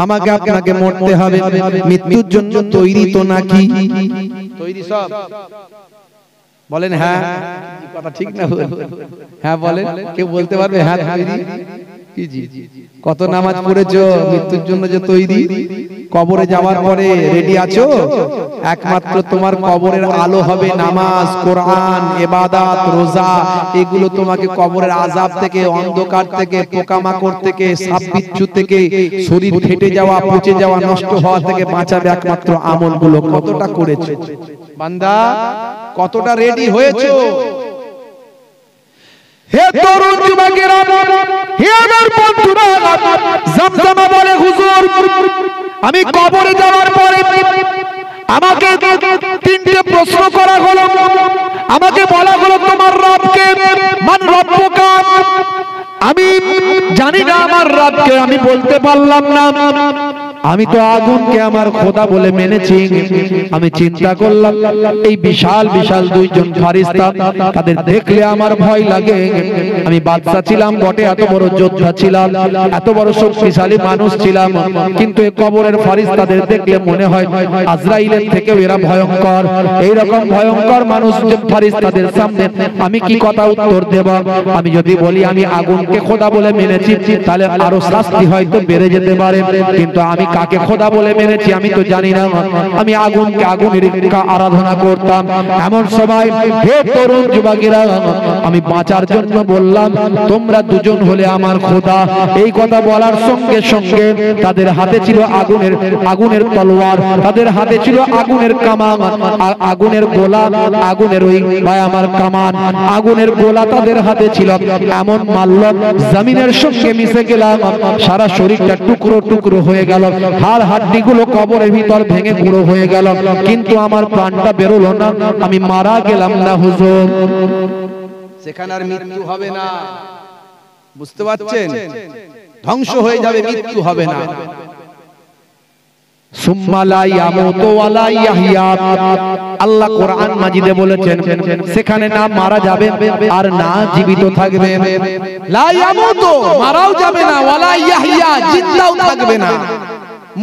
Speaker 1: আমাকে আপনাকে মরতে হবে। মৃত্যুর জন্য তৈরি তো নাকি? তৈরি সব বলেন হ্যাঁ। কথা ঠিক না ভুল? হ্যাঁ বলেন, কেউ বলতে পারবে হ্যাঁ তৈরি? কত নামাজ পড়েছো? মৃত্যুর জন্য যে তৈরি। কবরে যাওয়ার পরে রেডি আছো? একমাত্র তোমার কবরের আলো হবে নামাজ, কোরআন, ইবাদত, রোজা। এগুলো তোমাকে কবরের আযাব থেকে, অন্ধকার থেকে, পোকামাকড় থেকে, সাপ বিচ্ছু থেকে, শরীর ফেটে যাওয়া, পচে যাওয়া, নষ্ট হওয়া থেকে বাঁচাবে একমাত্র আমলগুলো। কতটা করেছো বান্দা? কতটা রেডি হয়েছো? হে তরুণ যুবকেরা, হে আমার বন্ধুরা, জামজামা বলে হুজুর আমি কবরে যাওয়ার পরে আমাকে তিনটে প্রশ্ন করা হলো। আমাকে বলা হলো তোমার রবকে, মান রব্বুকা। আমি জানি না আমার রবকে, আমি বলতে পারলাম না। আমি তো আগুনকে আমার খোদা বলে মেনেছি। আমি চিন্তা করলাম এই বিশাল বিশাল দুইজন ফেরেশতা, তাদের দেখলে আমার ভয় লাগে। আমি বাদশা ছিলাম বটে, এত বড় যোদ্ধা ছিলাম, এত বড় শক্তিশালী মানুষ ছিলাম, কিন্তু এই কবরের ফেরেশতাদের দেখলে মনে হয় আজরাইলের থেকেও এরা ভয়ঙ্কর। এইরকম ভয়ঙ্কর মানুষ ফেরেশতাদের সামনে আমি কি কথা উত্তর দেব? আমি যদি বলি আমি আগুনকে খোদা বলে মেনেছি, তাহলে আরো শাস্তি হয়তো বেড়ে যেতে পারে। কিন্তু আমি কাকে খোদা বলে মেনেছি আমি তো জানি না। আমি আগুনকে আগুনের আরাধনা করতাম। এমন সময় হে তরুণ যুবকেরা, আমি বাঁচার জন্য বললাম তোমরা দুজন হলে আমার খোদা। এই কথা বলার সঙ্গে সঙ্গে তাদের হাতে ছিল আগুনের তলোয়ার, তাদের হাতে ছিল আগুনের কামান, আগুনের গোলা, আগুনের ওই ভাই আমার কামান, আগুনের গোলা তাদের হাতে ছিল। এমন মারল জমিনের সঙ্গে মিশে গেলাম, সারা শরীরটা টুকরো টুকরো হয়ে গেল, হাড় হাড্ডি গুলো কবরের ভিতর ভেঙে গুঁড়ো হয়ে গেল, কিন্তু আমার প্রাণটা বেরোলো না। আমি মারা গেলাম না হুজুর। সেখানে আর মৃত্যু হবে না, বুঝতে পারছেন? ধ্বংস হয়ে যাবে, মৃত্যু হবে না। সুম্মা লা ইয়ামুতু ওয়া লা ইয়াহইয়া। আল্লাহ কোরআন মাজিদে বলেছেন সেখানে না মারা যাবে আর না জীবিত থাকবে। লা ইয়ামুতু মারাও যাবে না, ওয়া লা ইয়াহইয়া জিন্দাও থাকবে না,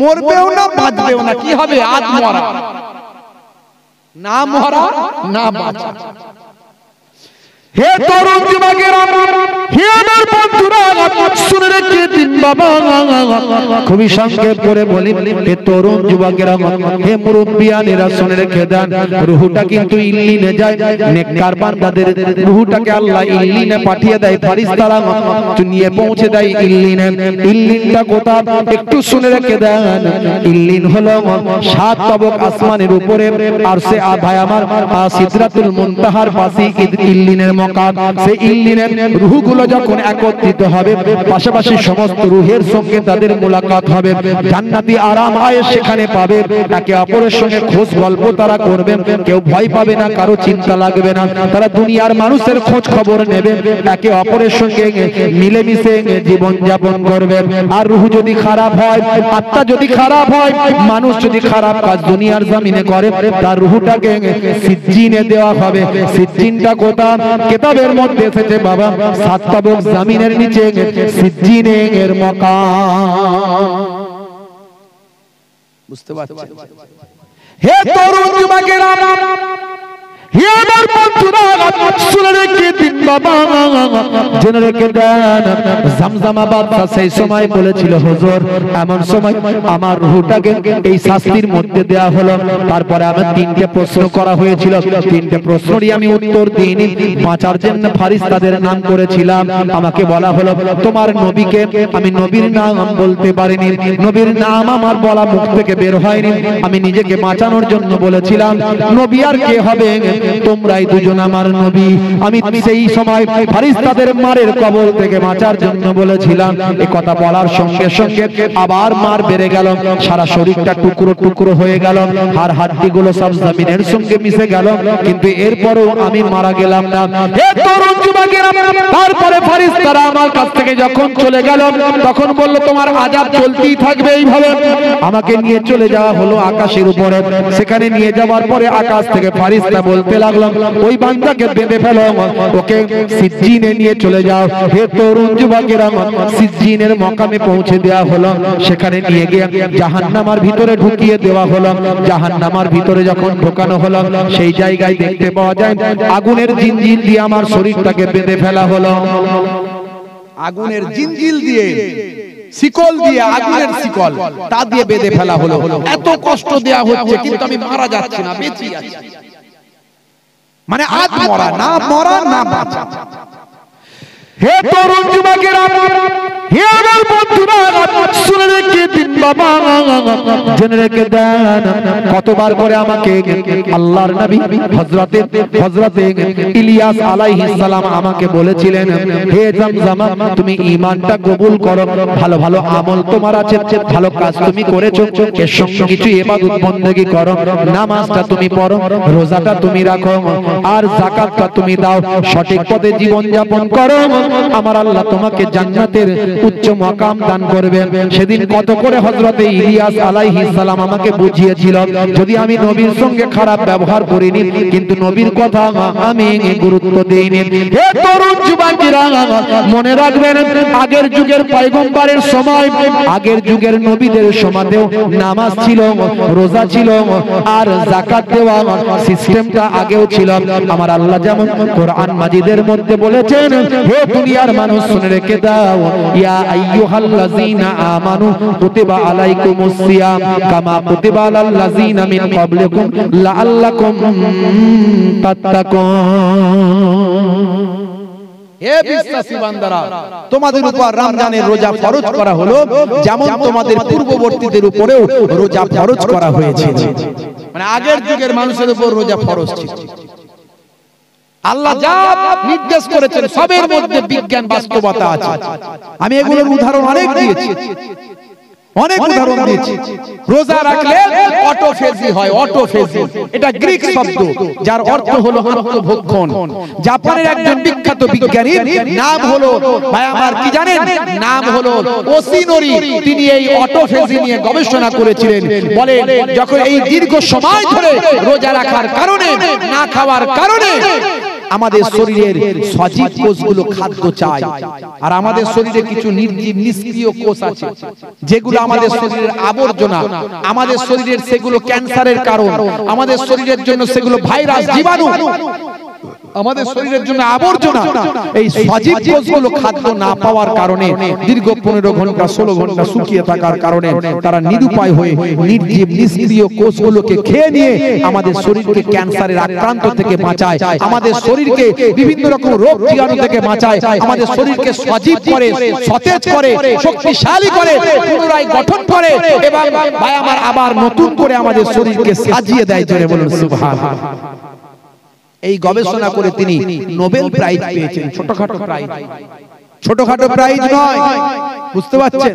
Speaker 1: মরবেও না বাঁচবেও না। কি হবে? আজ মরা, না মরা না বাঁচা। হে তরুণ যুবকেরা, হে আমার বন্ধুরা, শুনে রেখে দিন বাবা, খুবই সংক্ষেপ করে বলি। হে তরুণ যুবকেরা, হে মুরব্বিয়ানেরা, শুনে রেখে দেন, রূহটা কিন্তু ইল্লিনে যায়। নেককার বান্দাদের রূহটাকে আল্লাহ ইল্লিনে পাঠিয়ে দেয়, ফেরেশতারা নিয়ে পৌঁছে দেয় ইল্লিনে। ইল্লিনটা কোথায় একটু শুনে রেখে দেন। ইল্লিন হলো 7 তবক আসমানের উপরে, আর সে ভাই আমার সিদরাতুল মুনতাহার পাশে ইল্লিনের মকাম। সেই ইল্লিনের রূহগুলো যখন একত্রিত হবে, পাশাপাশি সমস্ত রূহের সঙ্গে তাদের মোলাকাত হবে, জান্নাতি আরাম আয়েশ সেখানে পাবে, একে অপরের সঙ্গে খোঁজ গল্প তারা করবে, কেউ ভয় পাবে না, কারো চিন্তা লাগবে না, তারা দুনিয়ার মানুষের খোঁজ খবর নেবে, একে অপরের সঙ্গে মিলেমিশে জীবন যাপন করবে। আর রূহ যদি খারাপ হয়, আত্মা যদি খারাপ হয়, মানুষ যদি খারাপ কাজ দুনিয়ার জমিনে করে, তার রূহটাকে সিজ্জিনে দেওয়া হবে। সিজ্জিনটা কোথায়? কিতাবের মধ্যে এসেছে বাবা, 7 তবক জমিনের নিচে সিজ্জিনের মাকাম। বুঝতে পারছেন? হে তরুণ যুবকেরা, হে আমার বন্ধুরা, শুনে রেখে দিন বাবা, জেনে রেখে দেন। জামজামা বাদশা সেই সময় বলেছিল, হুজুর এমন সময় আমার রূহটাকে এই শাস্তির মধ্যে দেয়া হলো। তারপরে আমি 3টে প্রশ্ন করা হয়েছিল, 3টে প্রশ্নেরই আমি উত্তর দিইনি। বাঁচার জন্য ফেরেশতাদের নাম করেছিলাম। আমাকে বলা হলো তোমার নবীকে, আমি নবীর নাম বলতে পারিনি, নবীর নাম আমার বলা মুখ থেকে বের হয়নি। আমি নিজেকে বাঁচানোর জন্য বলেছিলাম নবী আর কে হবে, তোমরাই দুজন আমার নবী। আমি সেই সময় ফেরেশতাদের মারের কবল থেকে বাঁচার জন্য বলেছিলাম। এই কথা বলার সঙ্গে সঙ্গে আবার মার বেড়ে গেল, সারা শরীরটা টুকরো টুকরো হয়ে গেল, আর হাড়গুলো সব জমিনের সঙ্গে মিশে গেল, কিন্তু এরপরও আমি মারা গেলাম না। হে তরুণ যুবকেরা, তারপরে ফেরেশতারা আমার কাছ থেকে যখন চলে গেল, তখন বলল তোমার আযাব চলতেই থাকবে এইভাবে। আমাকে নিয়ে চলে যাওয়া হলো আকাশের উপরে। সেখানে নিয়ে যাওয়ার পরে আকাশ থেকে ফেরেশতা বলতে লাগলো, ওই বান্দাকে বেঁধে ফেলো, ওকে সিজ্জিনে নিয়ে চলে যাও। হে তরুণ যুবকেরা, সিজ্জিনের মাকামে পৌঁছে দেওয়া হলো। সেখানে নিয়ে গিয়ে জাহান্নামের ভিতরে ঢুকিয়ে দেওয়া হলো। জাহান্নামের ভিতরে যখন ঢোকানো হলো, সেই জায়গায় দেখতে পাওয়া যায় আগুনের জিনজিল দিয়ে আমার শরীরটাকে বেঁধে ফেলা হলো। আগুনের জিনজিল দিয়ে, শিকল দিয়ে, আগুনের শিকল তা দিয়ে বেঁধে ফেলা হলো। এত কষ্ট দেয়া হচ্ছে, কিন্তু আমি মারা যাচ্ছি না, বেঁচে আছি। মানে আজ মরা, না মরা না বাঁচা। হে তরুণ যুবকেরা, হে আমার বন্ধুরা, শুনে রেখে দিন বাবা, জেনে রেখে দেন। কতবার করে আমাকে আল্লাহর নবী হযরতে ইলিয়াস আলাইহিস সালাম আমাকে বলেছিলেন, হে জামজামা তুমি ঈমানটা কবুল করো, ভালো ভালো আমল তোমার আছে, ভালো কাজ তুমি করেছো, এর সঙ্গে কিছু ইবাদত বندگی করো, নামাজটা তুমি পড়ো, রোজাটা তুমি রাখো, আর যাকাতটা তুমি দাও, সঠিক পথে জীবন যাপন করো, আমার আল্লাহ তোমাকে জান্নাতের উচ্চ মাকাম দান করবেন। সেদিন কত করে হযরতে ইলিয়াস আলাইহিস সালাম আমাকে বুঝিয়েছিল, যদি আমি নবীর সঙ্গে খারাপ ব্যবহার করিনি, কিন্তু নবীর কথা আমি গুরুত্ব দেইনি। হে তরুণ যুবকেরা, মনে রাখবেন আগের যুগের পয়গম্বরের সময়, আগের যুগের নবীদের সময়তেও নামাজ ছিল, রোজা ছিল, আর যাকাত দেওয়া সিস্টেমটা আগেও ছিল। আমার আল্লাহ যেমন কোরআন মাজিদের মধ্যে বলেছেন, হে দুনিয়ার মানুষ শুনে রেখে দাও, ইয়া আইয়ুহাল্লাযীনা আমানু কুতিবা আলাইকুমুস সিয়াম কামা কুতিবা আলাল লাযীনা মিন ক্বাবলিকুম লাআল্লাকুম তাত্তাকুন। হে বিশ্বাসী বান্দারা, তোমাদের উপর রমজানের রোজা ফরজ করা হলো, যেমন তোমাদের পূর্ববর্তীদের উপরেও রোজা ফরজ করা হয়েছে। মানে আগের যুগের মানুষের উপর রোজা ফরজ ছিল। আল্লাহ যা নির্দেশ করেছেন সবের মধ্যে বিজ্ঞান বাস্তবতা আছে। আমি এগুলোর উদাহরণ অনেক দিয়েছি। অনেক উদাহরণ দিয়েছি। রোজা রাখলে অটোফেজি হয়, অটোফেজি এটা গ্রিক শব্দ যার অর্থ হলো আত্মভক্ষণ। জাপানের একজন বিখ্যাত বিজ্ঞানী নাম হলো, ভাই আমার কি জানেন, নাম হলো ওসিনোরি। তিনি এই অটোফেজি নিয়ে গবেষণা করেছিলেন। বলে যখন এই দীর্ঘ সময় ধরে রোজা রাখার কারণে, না খাওয়ার কারণে আমাদের শরীরের সজীব কোষগুলো খাদ্য চায়, আর আমাদের শরীরে কিছু নির্জীব নিষ্ক্রিয় কোষ আছে যেগুলো আমাদের শরীরের আবর্জনা, আমাদের শরীরের সেগুলো ক্যান্সারের কারণ, আমাদের শরীরের জন্য সেগুলো ভাইরাস, জীবাণু, আমাদের শরীরের জন্য আবর্জনা। এই সজীব কোষগুলো খাদ্য না পাওয়ার কারণে দীর্ঘ 15 ঘন্টা 16 ঘন্টা শুকিয়ে থাকার কারণে তারা নিরুপায় হয়ে নির্জীব নিষ্ক্রিয় কোষগুলোকে খেয়ে নিয়ে আমাদের শরীরকে ক্যান্সারের আক্রান্ত থেকে বাঁচায়, আমাদের শরীরকে বিভিন্ন রকম রোগ জীবাণু থেকে বাঁচায়, আমাদের শরীরকে সজীব করে, সতেজ করে, শক্তিশালী করে, পুনরায় গঠন করে এবং ভাই আমার আবার নতুন করে আমাদের শরীরকে সাজিয়ে দেয়। জোরে বলুন সুবহানাল্লাহ। এই গবেষণা করে তিনি নোবেল প্রাইজ পেয়েছেন। ছোটখাটো প্রাইজ, ছোটখাটো প্রাইজ নয়, বুঝতে পারছেন?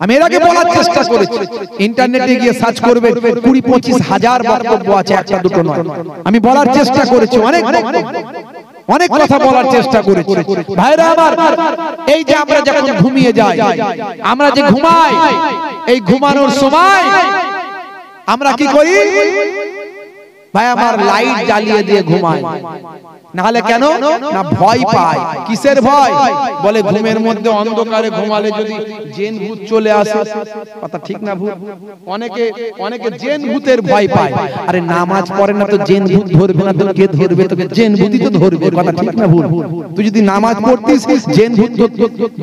Speaker 1: আমি এর আগে বলার চেষ্টা করেছি, ইন্টারনেটে গিয়ে সার্চ করবে 20-25 হাজার বক্তব্য আছে, একটা দুটো নয়। আমি বলার চেষ্টা করেছি, অনেক কথা বলার চেষ্টা করেছি। ভাইরা আমার, এই যে আমরা যখন ঘুমিয়ে যাই, আমরা যে ঘুমাই, এই ঘুমানোর সময় আমরা কি করি? ভাই আমার লাইট জ্বালিয়ে দিয়ে ঘুমায়, নাহলে কেন না ভয় পায়। কিসের ভয়? বলে ঘুমের মধ্যে অন্ধকারে ঘুমালে যদি জিন ভূত চলে আসে। কথা ঠিক না ভূত? অনেকে জিন ভূতের ভয় পায়। আরে নামাজ পড়ে না তো জিন ভূত ধরবে না তো কে ধরবে? তোকে জিন ভূতই তো ধরবে। কথা ঠিক না ভুল? তুই যদি নামাজ পড়তিস, জিন ভূত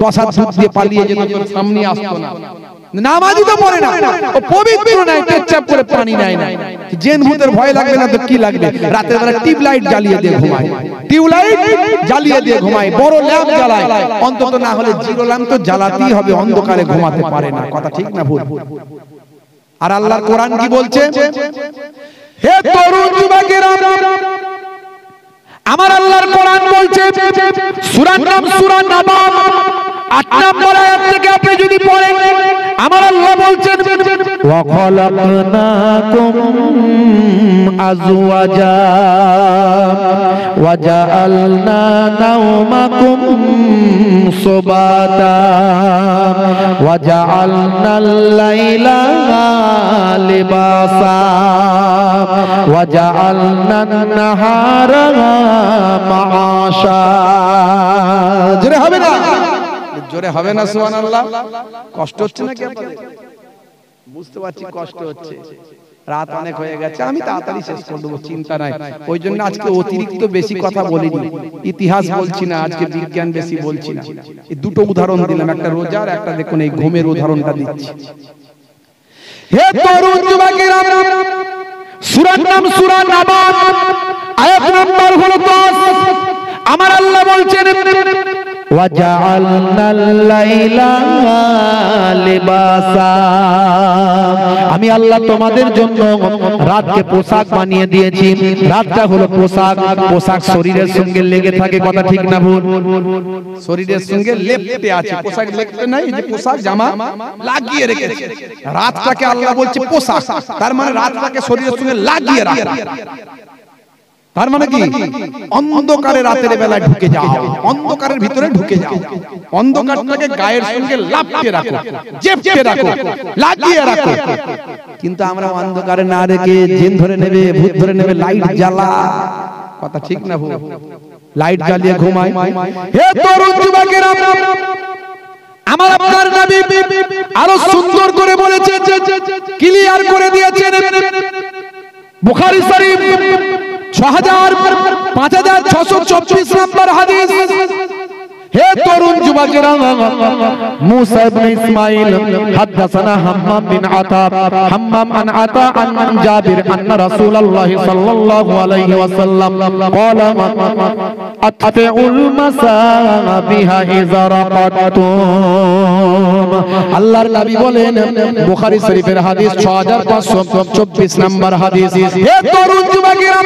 Speaker 1: 10 হাত দিয়ে পালিয়ে যেত, তোর সামনে আসতো না। নামাজই তো পড়ে না, ও পবিত্র নাই, টেপচাপ করে পানি নেয় না। জিন ভূতের ভয় লাগবে না তো কি লাগবে? রাতের বেলা টিউব লাইট জ্বালিয়ে দিয়ে ঘুমায়, টিউব লাইট জ্বালিয়ে দিয়ে ঘুমায়, বড় ল্যাম্প জ্বালায়, অন্তত না হলে জিরো ল্যাম্প তো জ্বালাতেই হবে, অন্ধকারে ঘুমাতে পারে না। কথা ঠিক না ভুল? আর আল্লাহর কোরআন কি বলছে? হে তরুণ যুবকেরা, আমার আল্লাহর কোরআন বলছে, সূরার নাম সূরা নাবা, 8 নম্বর আয়াত থেকে আপনি যদি পড়েন, আমার আল্লাহ বলছেন, ওয়া খালাকনাকুম আজওয়াজা ওয়া জাআলনা নাওমাকুম সুবাতা ওয়া জাআলনাল লাইলা লিবাসা ওয়া জাআলনান নাহারা মাআশা। জোরে হবে না? জোরে হবে না? সুবহানাল্লাহ। কষ্ট হচ্ছে নাকি আপনাদের? বুঝতে পারছি কষ্ট হচ্ছে, রাত অনেক হয়ে গেছে, আমি তাড়াতাড়ি শেষ করে দেবো, চিন্তা নাই। ওই জন্য আজকে অতিরিক্ত বেশি কথা বলিনি, ইতিহাস বলছি না, আজকে বিজ্ঞান বেশি বলছি না। এই দুটো উদাহরণ দিলাম, একটা রোজার, একটা দেখুন এই ঘুমের উদাহরণটা দিচ্ছি। হে তরুণ যুবকেরা, সূরার নাম সূরা নাবা, আয়াত নাম্বার হলো 10। আমার আল্লাহ বলছেন, আমি আল্লাহ তোমাদের জন্য রাতকে পোশাক বানিয়ে দিয়েছি। রাতটা হলো পোশাক, পোশাক শরীরের সঙ্গে লেগে থাকে। কথা ঠিক না ভুল? শরীরের সঙ্গে লেপটে আছে, পোশাক লেপটে নাই, যে পোশাক জামা লাগিয়ে রেখেছে। রাতটাকে আল্লাহ বলছে পোশাক, তার মানে রাতটাকে শরীরের সঙ্গে লাগিয়ে রাখা। তার মানে কি? অন্ধকারে রাতের বেলায় ঢুকে যাও, অন্ধকারের ভিতরে ঢুকে যাও, অন্ধকারটাকে গায়ের সঙ্গে লাপটে রাখো, চেপে রাখো, লাগিয়ে রাখো। কিন্তু আমরা অন্ধকারে না রেখে জিন ধরে নেবে, ভূত ধরে নেবে, লাইট জ্বালা। কথা ঠিক না ভুল? লাইট জ্বালিয়ে ঘুমাই। হে তরুণ যুবকেরা, আমার আপনার নবী আরো সুন্দর করে বলেছেন, ক্লিয়ার করে দিয়েছেন। বুখারী শরীফ 5624 নম্বর হাদিস। হে তরুণ যুবকেরা, মুসা ইবনে ইসমাঈল হাদাসানা হাম্মাম বিন আতা, হাম্মাম আন আতা আন জাবির আন্না রাসূলুল্লাহ সাল্লাল্লাহু আলাইহি ওয়াসাল্লাম ক্বালা আতফিউল মাসাবিহা ইযা রাকাতুম। আল্লাহর নবী বলেন, বুখারী শরীফের হাদিস 6524 নম্বর হাদিস। হে তরুণ যুবকেরা,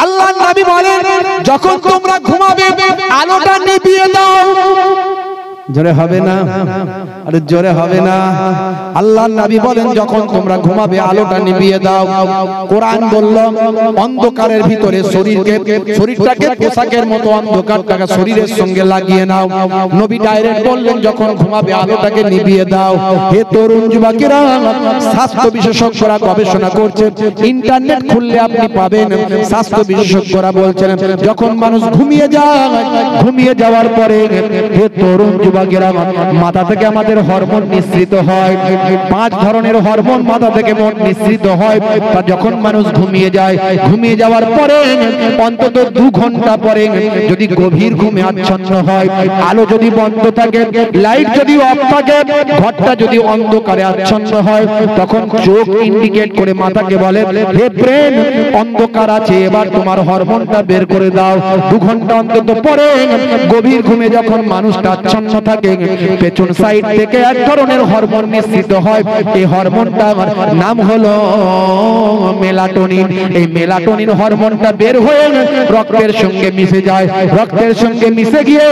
Speaker 1: আল্লাহর নবী বলেন, যখন তোমরা ঘুমাবে আলোটা নিভিয়ে দাও। জোরে হবে না? আরে জোরে হবে না? আল্লাহর নবী বলেন যখন তোমরা ঘুমাবে আলোটা নিভিয়ে দাও। কোরআন বলল অন্ধকারের ভিতরে শরীরটাকে পোশাকের মতো অন্ধকারটাকে শরীরের সঙ্গে লাগিয়ে নাও। নবী ডাইরেক্ট বললেন যখন ঘুমাবে আলোটাকে নিভিয়ে দাও। হে তরুণ যুবকেরা, স্বাস্থ্য বিশেষজ্ঞরা গবেষণা করছে, ইন্টারনেট খুললে আপনি পাবেন স্বাস্থ্য বিশেষজ্ঞরা বলছেন যখন মানুষ ঘুমিয়ে যায়, ঘুমিয়ে যাওয়ার পরে হে তরুণ যুবকেরা মাথা থেকে আমাদের হরমোন নিঃসৃত হয়। 5 ধরনের হরমোন মাথা থেকে নিঃসৃত হয়। তা যখন মানুষ ঘুমিয়ে যায়, ঘুমিয়ে যাওয়ার পরে অন্তত 2 ঘন্টা পরে যদি গভীর ঘুমে আচ্ছন্ন হয়, আলো যদি বন্ধ থাকে, লাইট যদি অফ থাকে, ঘরটা যদি অন্ধকারে আচ্ছন্ন হয়, তখন চোখ ইন্ডিকেট করে মাথাকে বলে হে ব্রেন অন্ধকার আছে, এবার তোমার হরমোনটা বের করে দাও। 2 ঘন্টা অন্তত পরে গভীর ঘুমে যখন মানুষটা আচ্ছন্ন থাকে, পেছন সাইড থেকে এক ধরনের হরমোন নিঃসৃত হয়। এই হরমোনটার নাম হলো মেলাটোনিন। এই মেলাটোনিন হরমোনটা বের হয়ে রক্তের সঙ্গে মিশে যায়। রক্তের সঙ্গে মিশে গিয়ে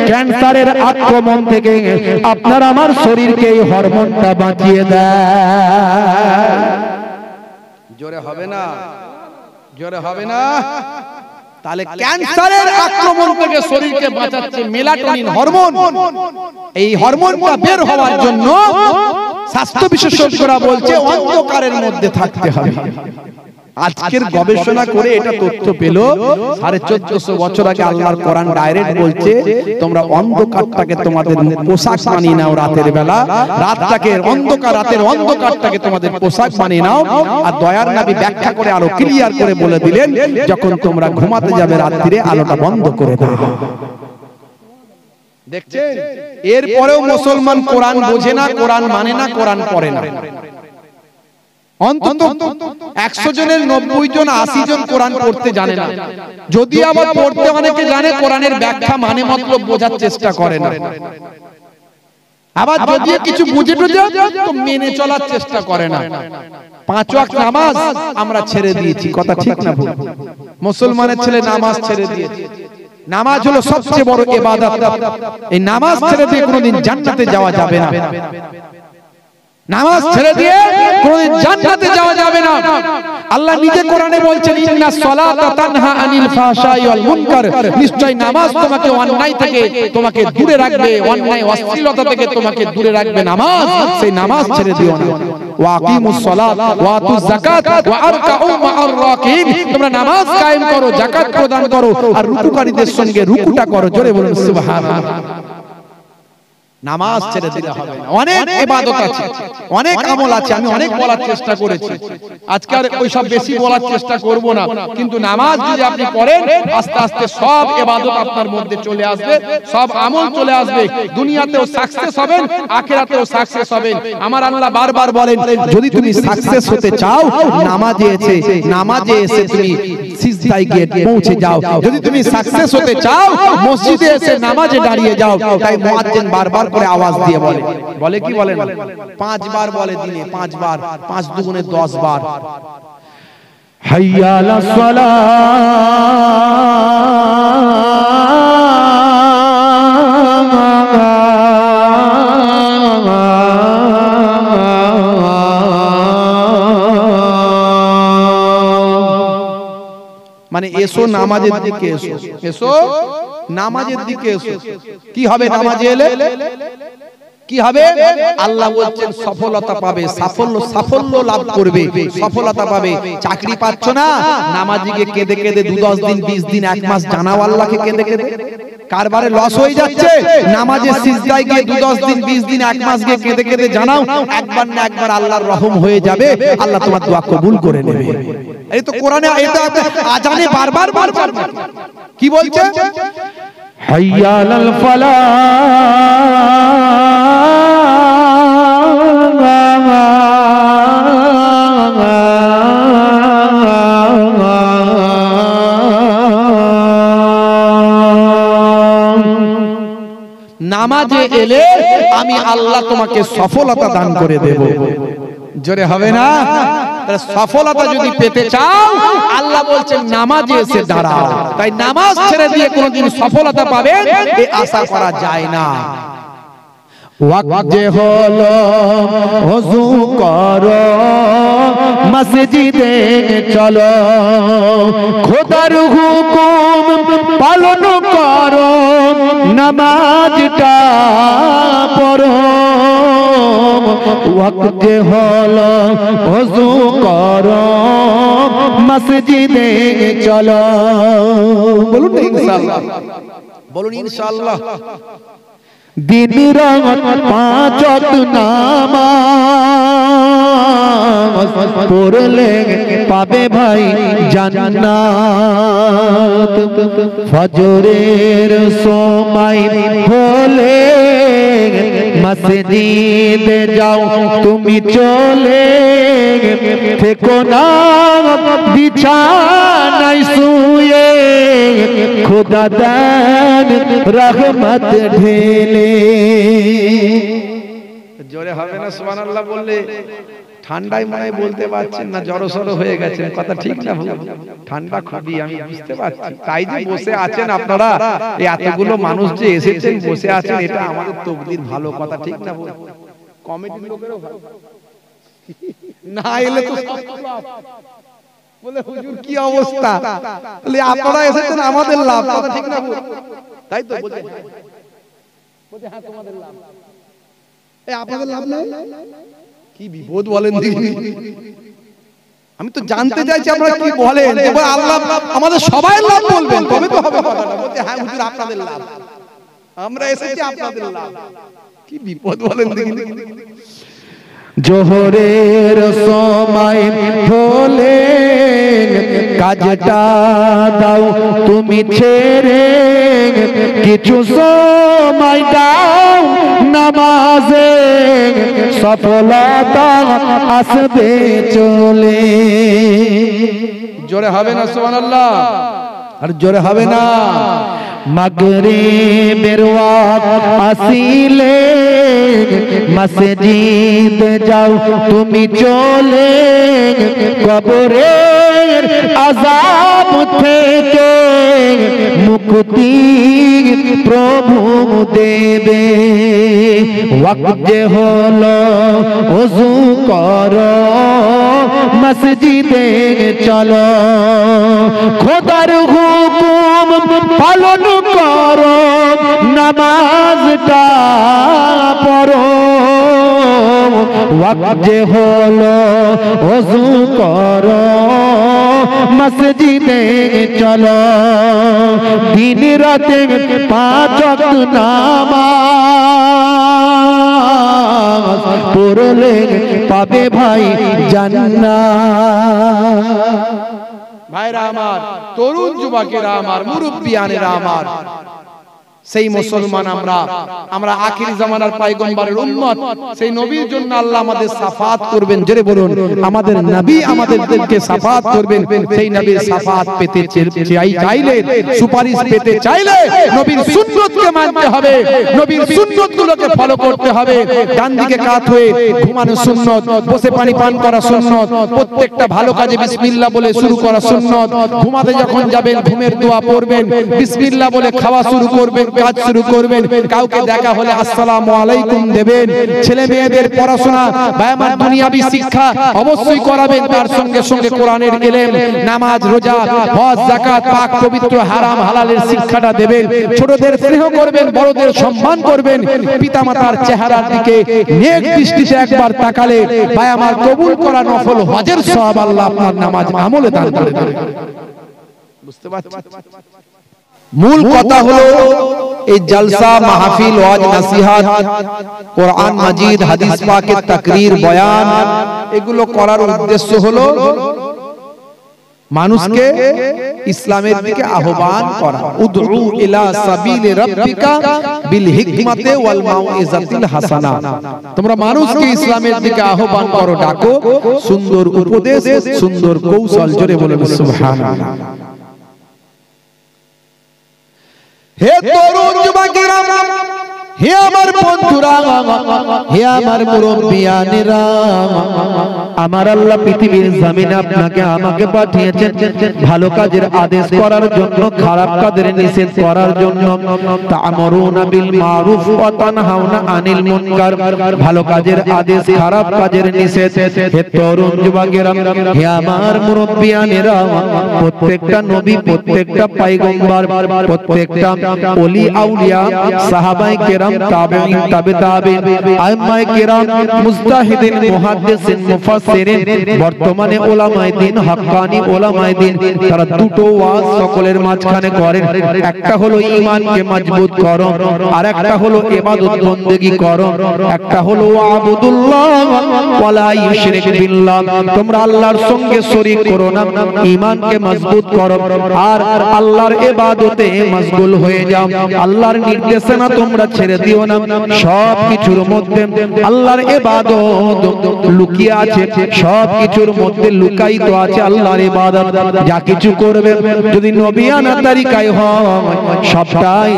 Speaker 1: ক্যান্সারের আক্রমণ থেকে আপনার আমার শরীরকে এই হরমোনটা বাঁচিয়ে দেয়। জোরে হবে না, জোরে হবে না। তাহলে ক্যান্সারের আক্রমণ থেকে শরীরকে বাঁচাচ্ছে মেলাটোনিন হরমোন। এই হরমোনটা বের হওয়ার জন্য স্বাস্থ্য বিশেষজ্ঞরা বলছে অন্ধকারের মধ্যে থাকতে হবে। আজকের গবেষণা করে এটা তথ্য পেল 1450 বছর আগে আল্লাহর কোরআন ডাইরেক্ট বলছে তোমরা অন্ধকারটাকে তোমাদের পোশাক বানিয়ে নাও। রাতের বেলা রাতটাকে অন্ধকার, রাতের অন্ধকারটাকে তোমাদের পোশাক বানিয়ে নাও। আর দয়ার নবী ব্যাখ্যা করে আরো ক্লিয়ার করে বলে দিলেন যখন তোমরা ঘুমাতে যাবে রাত্রিরে আলোটা বন্ধ করে দাও। দেখছেন, এরপরেও মুসলমান কোরআন বোঝে না, কোরআন মানে না, কোরআন পড়ে না। অন্তত 100 জনের 90 জন 80 জন কোরআন পড়তে জানে না। যদি আবার পড়তে অনেকে জানে, কোরআনের ব্যাখ্যা মানে মতলব বোঝার চেষ্টা করে না। আবার যদি কিছু বুঝে তো মেনে চলার চেষ্টা করে না। 5 ওয়াক্ত নামাজ আমরা ছেড়ে দিয়েছি, কথা ঠিক না ভুল? মুসলমানের ছেলে নামাজ ছেড়ে দিয়েছে। নামাজ হলো সবচেয়ে বড় ইবাদত। এই নামাজ ছেড়ে দিয়ে কোনোদিন জান্নাতে যাওয়া যাবে না। নামাজ ছেড়ে দিয়ে কোনদিন জান্নাতে যাওয়া যাবে না। আল্লাহ নিজে কোরআনে বলছেন ইন্নাস সালাতা তানহা আনিল ফাহশাই ওয়াল মুনকার, নিশ্চয় নামাজ তোমাকে অন্যায় থেকে তোমাকে দূরে রাখবে, অন্যায় অশ্লীলতা থেকে তোমাকে দূরে রাখবে নামাজ। সেই নামাজ ছেড়ে দিও না। ওয়া আকিমুস সালাত ওয়া আতুজ যাকাত ওয়া আরকাউ মা'আর রাকিব, তোমরা নামাজ কায়েম করো, যাকাত প্রদান করো, আর রুকুকারীদের সঙ্গে রুকুটা করো। জোরে বলুন সুবহানাল্লাহ। নামাজ ছেড়ে দিলে হবে না। অনেক ইবাদত আছে, অনেক আমল আছে, আমি অনেক বলার চেষ্টা করেছি। আজকে আর ওই সব বেশি বলার চেষ্টা করব না। কিন্তু নামাজ যদি আপনি পড়েন, আস্তে আস্তে সব ইবাদত আপনার মধ্যে চলে আসবে, সব আমল চলে আসবে। দুনিয়াতেও সাকসেস হবেন, আখিরাতেও সাকসেস হবেন। আমার আল্লাহ বারবার বলেন যদি তুমি সাকসেস হতে চাও, নামাজে এসে তুমি সিজদায় গিয়ে পৌঁছে যাও। যদি তুমি সাকসেস হতে চাও, মসজিদে এসে নামাজে দাঁড়িয়ে যাও। তাই মুয়াজ্জিন বারবার করে আওয়াজ দিয়ে বলে কি বলে না, 5 বার বলে দিনে, 5 বার, 5 দুগুণে 10 বার, হাইয়া আলাস সালাহ। মানে এসো নামাজের দিকে, এসো এসো নামাজের দিকে এসো। কি হবে নামাজে এলে? কি হবে? আল্লাহ বলছেন সফলতা পাবে, সাফল্য লাভ করবে, সফলতা পাবে। চাকরি পাচ্ছ না, নামাজিকে কেঁদে কেঁদে 2-10 দিন 20 দিন 1 মাস জানাও আল্লাহকে কেঁদে কেঁদে। কারবারে লস হয়ে যাচ্ছে, নামাজে সিজদায় গিয়ে 2-10 দিন 20 দিন 1 মাস গিয়ে কেঁদে কেঁদে জানাও, একবার না একবার আল্লাহর রহম হয়ে যাবে, আল্লাহ তোমার দোয়া কবুল করে নেবে। এই তো কোরআনে, এটা আজানে বারবার কি বলছে? হাইয়া আলাল ফালাহ। নামাজে এলে আমি আল্লাহ তোমাকে সফলতা দান করে দেব। জোরে হবে না? সফলতা যদি পেতে চাও, আল্লাহ বলছেন নামাজে এসে দাঁড়াও। তাই নামাজ ছেড়ে দিয়ে কোনোদিন সফলতা পাবে এই আশা করা যায় না। ওয়াক্ত যে হলো ওযু করো মসজিদে চলো খোদার হুকুম পালন করো নামাজটা পড়ো ওয়াক্ত যে হলো ওযু করো মসজিদে চলো বলুন ইনশাআল্লাহ বলুন ইনশাআল্লাহ दिन रात पांच वक्त नामाज पढ़ले पाबे भाई जन्नत फजरेर समय होले मस्जिदे जाओ तुमी चले থেকো না বিছানায় শুয়ে খোদা দেন রহমত ঢেলে জোরে হবে না সুবহানাল্লাহ বললে ঠান্ডায় মনে বলতে পারছেন না জড়সড় হয়ে গেছেন কথা ঠিক না ঠান্ডা খুবই আমি বুঝতে পারছি তাই যে বসে আছেন আপনারা এই এতগুলো মানুষ যে এসেছেন বসে আছেন এটা আমাদের তকদির ভালো কথা ঠিক না কমিটির লোকেরও ভালো না এলে তো বলে হুজুর কি অবস্থা বলে আপনারা এসেছেন আমাদের লাভ কথা ঠিক না তাই তো বলতে হ্যাঁ তোমাদের লাভ এই আপনাদের লাভ নাই কি বিপদ বলেন দেখি আমি তো জানতে চাইছি আপনারা কি বলেন এবার আল্লাহ আমাদের সবাই লাভ বলবেন তবে তো হবে কথাটা বলতে হ্যাঁ হুজুর আপনাদের লাভ আমরা এসেছি আপনাদের লাভ কি বিপদ বলেন দেখি জোহরের সময় হলে কাজটা দাও তুমি ছেড়ে কিছু সময় দাও নামাজে সফলতা আসবে চলে জোরে হবে না সুবহানাল্লাহ আর জোরে হবে না মাগরিবের ওয়াক্ত আসিলে মসজিদ যাও তুমি চলে কবরের আযাব থেকে মুক্তি প্রভু দেবে ওয়াক্ত যে হলো ওযু করো মসজিদে চলো খোদার হুকুম পালন করো নামাজটা পড়ো ওয়াক্ত যে হলো ওযু করো মসজিদে চলো দিন রাতে পাঁচ ওয়াক্ত নামাজ পড়লে পাবে ভাই জান্নাত ভাইরা আমার তরুণ যুবকেরা আমার মুরব্বিয়ানেরা আমার সেই মুসলমান আমরা আখির জামানার পয়গম্বরের উম্মত সেই নবীর জন্য আল্লাহ আমাদের শাফাত করবেন জোরে বলুন আমাদের নবী আমাদেরকে শাফাত করবেন সেই নবীর শাফাত পেতে চাইলে সুপারিশ পেতে চাইলে নবীর সুন্নতকে মানতে হবে নবীর সুন্নতগুলোকে ফলো করতে হবে ডান দিকে কাত হয়ে ঘুমানো সুন্নত বসে পানি পান করা সুন্নত প্রত্যেকটা ভালো কাজে বিসমিল্লাহ বলে শুরু করা সুন্নত ঘুমাতে যখন যাবেন ঘুমের দোয়া পড়বেন বিসমিল্লাহ বলে খাওয়া শুরু করবেন কাজ শুরু করবেন কাউকে দেখা হলে আসসালামু আলাইকুম দেবেন ছেলে মেয়েদের পড়াশোনা বা আমার দুনিয়াবি শিক্ষা অবশ্যই করাবেন তার সঙ্গে সঙ্গে কোরআনের ইলম নামাজ রোজা হজ যাকাত পাক পবিত্র হারাম হালালের শিক্ষাটা দেবেন ছোটদের স্নেহ করবেন বড়দের সম্মান করবেন পিতামাতার চেহারার দিকে নেক দৃষ্টিতে একবার তাকালে ভাই আমার কবুল করা নফল হজের সওয়াব আল্লাহ আপনার নামাজ আমলে দান করে দেবেন বুঝতে পারছেন মূল কথা হলো এই জলসা মাহফিল ওয়াজ নসিহত কোরআন মাজিদ হাদিস পাকের তাকরীর বয়ান এগুলো করার উদ্দেশ্য হলো মানুষকে ইসলামের দিকে আহ্বান করা উদউ ইলা সাবিলি রাব্বিকা বিল হিকমাতি ওয়াল মাউইজাতিল হাসানা তোমরা মানুষকে ইসলামের দিকে আহ্বান করো ডাকো সুন্দর উপদেশ সুন্দর কৌশল জোরে বলেন সুবহানাল্লাহ হে তরুণ যুবকেরা হে আমার বন্ধুরা, হে আমার মুরব্বিয়ানেরা, আমার আল্লাহ পৃথিবীর জমিনে আপনাকে আমাকে পাঠিয়েছেন ভালো কাজের আদেশ করার জন্য, খারাপ কাজের নিষেধ করার জন্য। তা'মুরুনা বিল মারুফ ওয়া তানহাউনা আনিল মুনকার, ভালো কাজের আদেশ, খারাপ কাজের নিষেধ। হে তরুণ যুবকেরা, হে আমার মুরব্বিয়ানেরা, প্রত্যেকটা নবী, প্রত্যেকটা পয়গম্বর, প্রত্যেকটা ওলি আউলিয়া, সাহাবায়ে কেরাম, তাবেঈন, তাবে তাবেঈন, আইম্মায়ে কেরাম, মুজতাহিদিন, মুহাদ্দিসিন, মুফাসসিরিন, বর্তমানে উলামায়ে দ্বীন, হাক্কানি উলামায়ে দ্বীন, তারা দুটো ওয়াজ সকলের মাঝখানে করেন। একটা হলো ঈমানকে মজবুত করো, আর একটা হলো ইবাদত বন্দেগী করো। একটা হলো আবুদুল্লাহ ওয়ালা ইউশরিক বিল্লাহ, তোমরা আল্লাহর সঙ্গে শরীক করো না, ঈমানকে মজবুত করো আর আল্লাহর ইবাদতে মশগুল হয়ে যাও। আল্লাহর নির্দেশনা তোমরা ছেড়ে দিও না। সব কিছুর মধ্যে আল্লাহর ইবাদত লুকিয়ে আছে, সব কিছুর মধ্যে লুকায়িত আছে আল্লাহর ইবাদত। যা কিছু করবে যদি নবিয়ানা তরিকায় হয়, সবটাই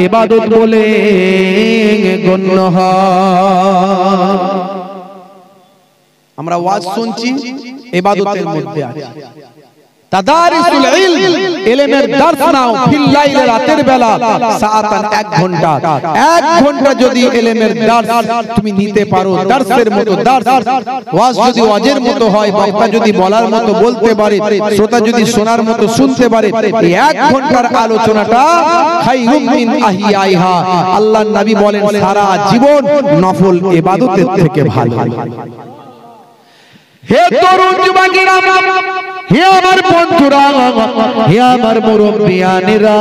Speaker 1: ইবাদত বলে গণ্য হয়। আমরা ওয়াজ শুনছি, ইবাদতের মধ্যে আছে। তাদারিসুল ইলম, ইলমের দর্স নাও, ফিল লাইল, রাতের বেলা, সাআতান, 1 ঘন্টা। 1 ঘন্টা যদি ইলমের দর্স তুমি নিতে পারো, দর্সের মতো দর্স, ওয়াজ যদি ওয়াজের মতো হয়, বক্তা যদি বলার মতো বলতে পারে, শ্রোতা যদি শোনার মতো শুনতে পারে, এই 1 ঘন্টার আলোচনাটা খায়রুম মিন আহিয়াইহা, আল্লাহর নবী বলেন সারা জীবন নফল ইবাদতের থেকে ভালো। হে তরুণ যুবকেরা, হে আমার বন্ধুরা, হে আমার মুরব্বিয়ানেরা,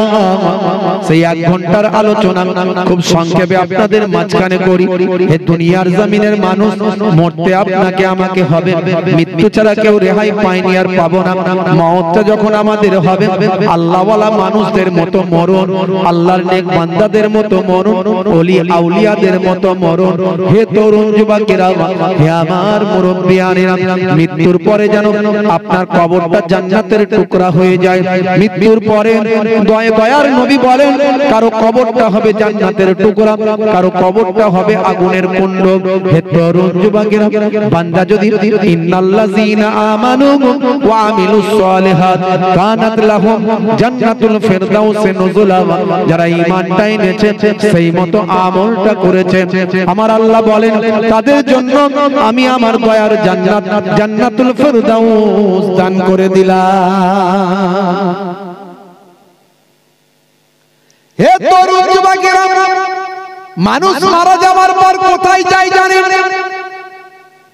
Speaker 1: সেই 1 ঘন্টার আলোচনা খুব সংক্ষেপে আপনাদের মাঝখানে করি। হে দুনিয়ার জমিনের মানুষ, মরতে আপনাকে আমাকে হবে, মৃত্যু ছাড়া কেউ রেহাই পায়নি আর পাবো না। মওতটা যখন আমাদের হবে, আল্লাহওয়ালা মানুষদের মতো মরণ, আল্লাহর নেক বান্দাদের মতো মরণ, ওলি আউলিয়াদের মতো মরণ। হে তরুণ যুবকেরা, হে আমার মুরব্বিয়ানেরা, মৃত্যুর পরে যেন আপনার কবরটা জান্নাতের টুকরা হয়ে যায়। মৃত্যুর পরে দয়ার নবী বলেন, কারো কবরটা হবে জান্নাতের টুকরা, কারো কবরটা হবে আগুনের কুণ্ড। হে তরুণ যুবকেরা, বান্দা যদি ইন্নাল্লাযীনা আমানু ওয়া আমিলুস সালিহাত কানাত লাহুম জান্নাতুল ফিরদাউসে নুজুলা, যারা ঈমানটা এনেছে, সেই মতো আমলটা করেছে, আমার আল্লাহ বলেন তাদের জন্য আমি আমার দয়ার জান্নাত, জান্নাতুল ফিরদাউস দান করে দিলাম। হে তরুণ যুবকেরা, মানুষ মারা যাওয়ার পর কোথায় যায় জানেন?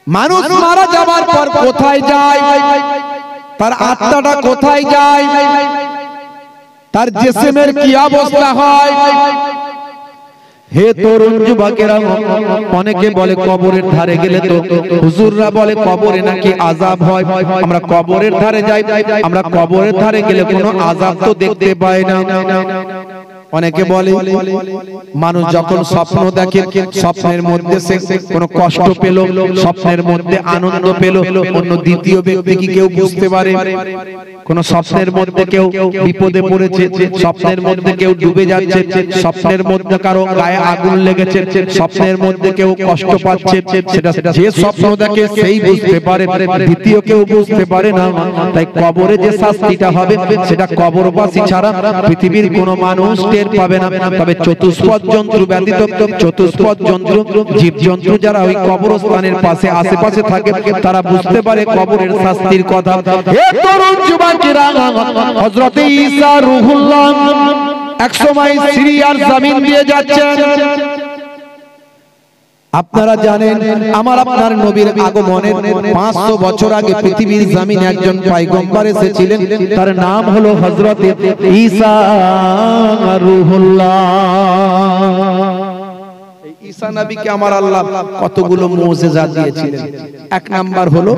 Speaker 1: মানুষ মারা যাওয়ার পর কোথায় যায়? তার আত্মাটা কোথায় যায়? তার জিসমের কি অবস্থা হয়? হে তরুণ যুবকেরা, অনেকে বলে কবরের ধারে গেলে তো, হুজুররা বলে কবরে নাকি আযাব হয়। আমরা কবরের ধারে যাই, আমরা কবরের ধারে গেলে কোনো আযাব তো দেখতে পাই না। অনেকে বলে মানুষ যখন স্বপ্ন দেখে, স্বপ্নের মধ্যে সে কোনো কষ্ট পেল, স্বপ্নের মধ্যে আনন্দ পেল, অন্য দ্বিতীয় ব্যক্তি কি কেউ বুঝতে পারে? কোন স্বপ্নের মধ্যে কেউ বিপদে পড়েছে, স্বপ্নের মধ্যে কেউ ডুবে যাচ্ছে, স্বপ্নের মধ্যে কারো গায়ে আগুন লেগেছে, স্বপ্নের মধ্যে কেউ কষ্ট পাচ্ছে, সেটা যে স্বপ্ন দেখে সেই বুঝতে পারে, দ্বিতীয় কেউ বুঝতে পারে না। তাই কবরে যে শাস্তিটা হবে, সেটা কবরবাসী ছাড়া পৃথিবীর কোনো মানুষ টের পাবে না। তবে চতুষ্পদ জন্তু ব্যতীত চতুষ্পদ জন্তু, জীবজন্তু যারা ওই কবরস্থানের পাশে আশেপাশে থাকে, তারা বুঝতে পারে কবরের শাস্তির কথা। হে তরুণ যুবকেরা, হযরত ঈসা রূহুল্লাহ একসময় সিরিয়ার জমিন দিয়ে যাচ্ছেন। আপনারা জানেন, আমার আপনার নবীর আগমনের 500 বছর আগে পৃথিবীর জমিনে একজন পয়গম্বর এসেছিলেন, তার নাম হলো হযরত ঈসা রূহুল্লাহ। ঈসা নবীকে আমার আল্লাহ কতগুলো মুজিজা দিয়েছিলেন। 1 নাম্বার হলো,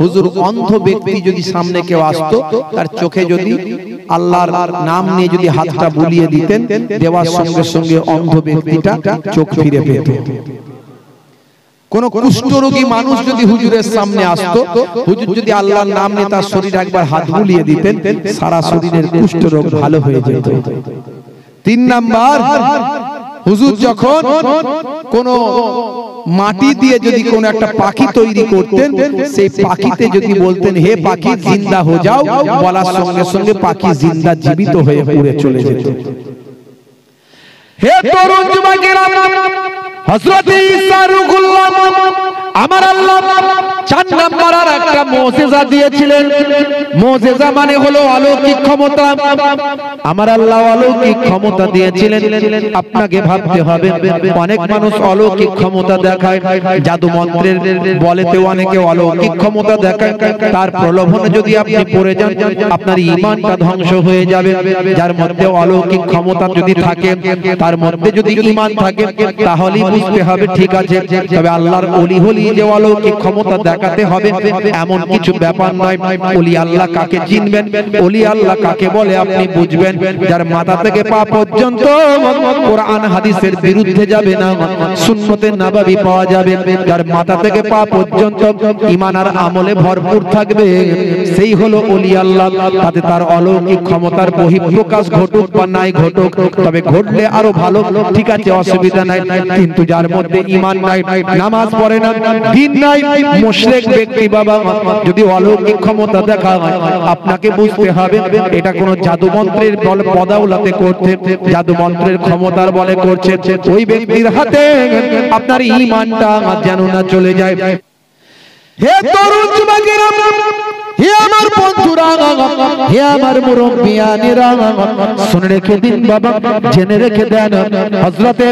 Speaker 1: হুজুর অন্ধ ব্যক্তি যদি সামনে কেউ আসতো, তার চোখে যদি আল্লাহর নাম নিয়ে যদি হাতটা বুলিয়ে দিতেন, দেওয়ার সঙ্গে সঙ্গে অন্ধ ব্যক্তিটা চোখ ফিরে পেত। কোন কুষ্ঠরোগী মানুষ যদি হুজুরের সামনে আসতো, হুজুর যদি আল্লাহর নাম নিয়ে তার শরীরে একবার হাত বুলিয়ে দিতেন, সারা শরীরের কুষ্ঠরোগ ভালো হয়ে যেত। 3 নাম্বার, হুজুর যখন কোন মাটি দিয়ে যদি কোন একটা পাখি তৈরি করতেন, সেই পাখিতে যদি বলতেন হে পাখি জিন্দা হয়ে যাও, বলার সঙ্গে সঙ্গে পাখি জিন্দা জীবিত হয়ে উড়ে চলে যেত। হে তরুণ যুবকেরা, হযরত ঈসা রূহুল্লাহ আমার আল্লাহ 4 নাম্বার আর একটা মুজিজা দিয়েছিলেন। মুজিজা মানে হলো অলৌকিক ক্ষমতা। আমার আল্লাহ অলৌকিক ক্ষমতা দিয়েছিলেন। আপনাকে ভাবতে হবে, অনেক মানুষ অলৌকিক ক্ষমতা দেখায়, জাদু মন্ত্রের বলেতে অনেকে অলৌকিক ক্ষমতা দেখায়। তার প্রলোভনে যদি আপনি পড়ে যান, আপনার ঈমানটা ধ্বংস হয়ে যাবে। যার মধ্যে অলৌকিক ক্ষমতা যদি থাকে, তার মধ্যে যদি ঈমান থাকে, তাহলেই বুঝতে হবে ঠিক আছে, তবে আল্লাহর ওলি হলি যে অলৌকিক ক্ষমতা দেখাতে হবে এমন কিছু ব্যাপার নয়। ওলি আল্লাহ কাকে চিনবেন, ওলি আল্লাহ কাকে বলে আপনি বুঝবেন, যার মাথা থেকে পা পর্যন্ত কোরআন হাদিসের বিরুদ্ধে যাবে না, সুন্নতে নববী পাওয়া যাবে, যার মাথা থেকে পা পর্যন্ত ঈমান আর আমলে ভরপুর থাকবে, সেই হলো ওলি আল্লাহ। তাতে তার অলৌকিক ক্ষমতার বহিঃপ্রকাশ ঘটুক বা নাই ঘটুক, তবে ঘটলে আরো ভালো, ঠিক আছে, অসুবিধা নাই। কিন্তু যার মধ্যে ঈমান নাই, নামাজ পড়ে না, দিন নাই, মুশরিক ব্যক্তি বাবা যদি অলৌকিক ক্ষমতা দেখায়, আপনাকে বুঝতে হবে এটা কোন জাদু মন্ত্রের বলে পদাউলাতে করতে, জাদু মন্ত্রের ক্ষমতার বলে করছে, ওই ব্যক্তির হাতে আপনার ঈমানটা যেন না চলে যায়। হে তরুণ যুবকেরা, হে আমার বন্ধুরা, হে আমার মুরব্বিয়ানেরা, শুনে রেখে দিন বাবা, জেনে রেখে দেন। হযরতে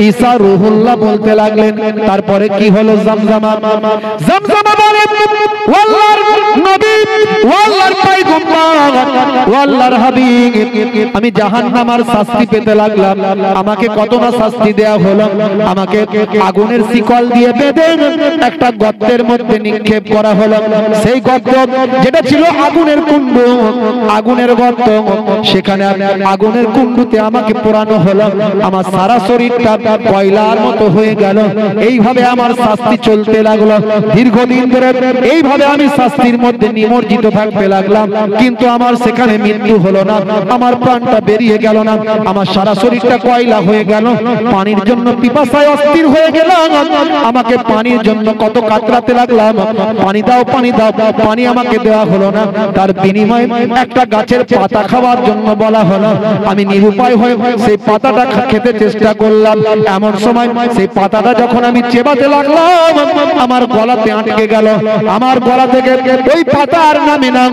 Speaker 1: ঈসা রূহুল্লাহ বলতে লাগলেন, তারপরে কি হলো? জমজমা বলে ও আল্লাহর নবী, ও আল্লাহর পয়গম্বর, ও আল্লাহর হাবিব, আমি জাহান্নামের শাস্তি পেতে লাগলাম। আমাকে কত না শাস্তি দেয়া হলো, আমাকে আগুনের শিকল দিয়ে বেঁধে একটা গর্তের মধ্যে নিক্ষেপ করা হলো। সেই গর্ত যেটা ছিল আগুনের কুণ্ড, আগুনের গর্ত, সেখানে আগুনের কুণ্ডতে আমাকে পোড়ানো হলো। আমার সারা শরীরটা কয়লার মতো হয়ে গেল। এইভাবে আমার শাস্তি চলতে লাগলো দীর্ঘদিন ধরে। এইভাবে আমি শাস্তির মধ্যে নিমজ্জিত থাকতে লাগলাম, কিন্তু আমার সেখানে মৃত্যু হলো না, আমার প্রাণটা বেরিয়ে গেল না। আমার সারা শরীরটা কয়লা হয়ে গেল। পানির জন্য পিপাসায় অস্থির হয়ে গেলাম। আমাকে পানির জন্য কত কাতরাতে লাগলাম, পানি দাও, পানি দাও, পানি আমাকে দেওয়া হলো না। তার বিনিময়ে একটা গাছের পাতা খাওয়ার জন্য বলা হলো। আমি নিরুপায় হয়ে সেই পাতাটা খেতে চেষ্টা করলাম। এমন সময় সেই পাতাটা যখন আমি চেবাতে লাগলাম, আমার গলাতে আটকে গেল। আমার গলা থেকে ওই পাতার নামে না,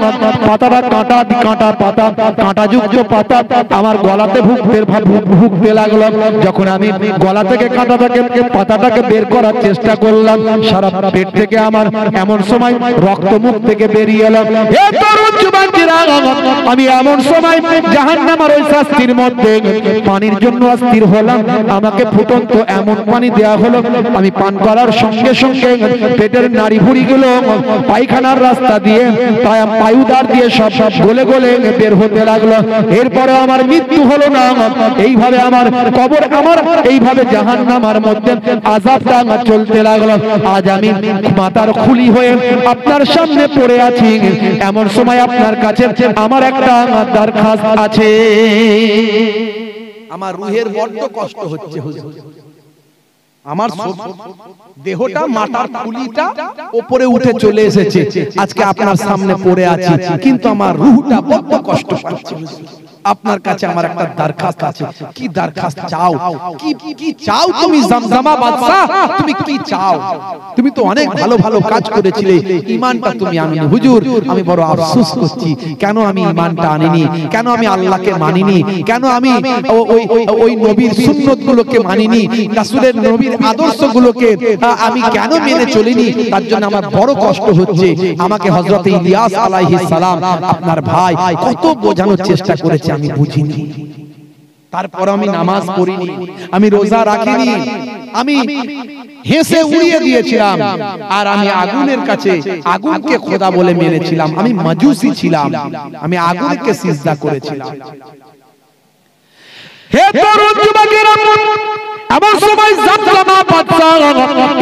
Speaker 1: পাতাটা কাঁটা কাঁটা পাতা, কাঁটাযুক্ত পাতা আমার গলাতে ভুগতে লাগলো। যখন আমি গলা থেকে কাঁটাটাকে পাতাটাকে বের করার চেষ্টা করলাম, সারা পেট থেকে আমার এমন সময় রক্ত মুখ থেকে বেরিয়ে এলো। হে তরুণ যুবকেরা, আমি এমন সময় জাহান্নামের ওই শাস্তির মধ্যে পানির জন্য অস্থির হলাম। আমাকে ফুটন্ত এমন পানি দেয়া হলো, আমি পান করার সঙ্গে সঙ্গে পেটের নাড়ি ভুঁড়িগুলো পায়খানার রাস্তা দিয়ে পায়ুদার দিয়ে সব গলে গলে বের হতে লাগলো। এরপরে আমার মৃত্যু হলো না। এইভাবে আমার কবর, আমার এইভাবে জাহান্নামের মধ্যে আযাবটা চলতে লাগলো। আজ আমি মাথার খুলি হয়ে আপনার সামনে পড়ে আছি। এমন সময় আপনার কাছে আমার একটা দরখাস্ত আছে। আমার রুহের বড্ড কষ্ট হচ্ছে হুজুর, আমার দেহটা মাথার খুলিটা উপরে উঠে চলে এসেছে, আজকে আপনার সামনে পড়ে আছি, কিন্তু আমার রুহটা বড্ড কষ্ট পাচ্ছে। আপনার কাছে আমার একটা দরখাস্ত আছে। কি দরখাস্ত চাও? কি চাও তুমি জমজমা বাদশা? তুমি কি চাও? তুমি তো অনেক ভালো ভালো কাজ করেছিলে, ঈমানটা তুমি আননি। হুজুর, আমি বড় আফসোস করছি, কেন আমি ঈমানটা আনিনি, কেন আমি আল্লাহকে মানিনি, কেন আমি ওই নবীর সুন্নতগুলোকে মানিনি, রাসূলের নবীর আদর্শগুলোকে আমি কেন মেনে চলিনি, তার জন্য আমার বড় কষ্ট হচ্ছে। আমাকে হযরত ইলিয়াস আলাইহিস সালাম আপনার ভাই কত বোঝানোর চেষ্টা করেছে, আমি বুঝিনি। তারপর আমি নামাজ পড়িনি, আমি রোজা রাখিনি, আমি হেসে উড়িয়ে দিয়েছিলাম, আর আমি আগুনের কাছে আগুনকে খোদা বলে মেনেছিলাম। আমি মাজুসি ছিলাম, আমি আগুনকে সিজদা করেছিলাম। হে তরুণ যুবকেরা, এমন সময় জামজামা বাদশা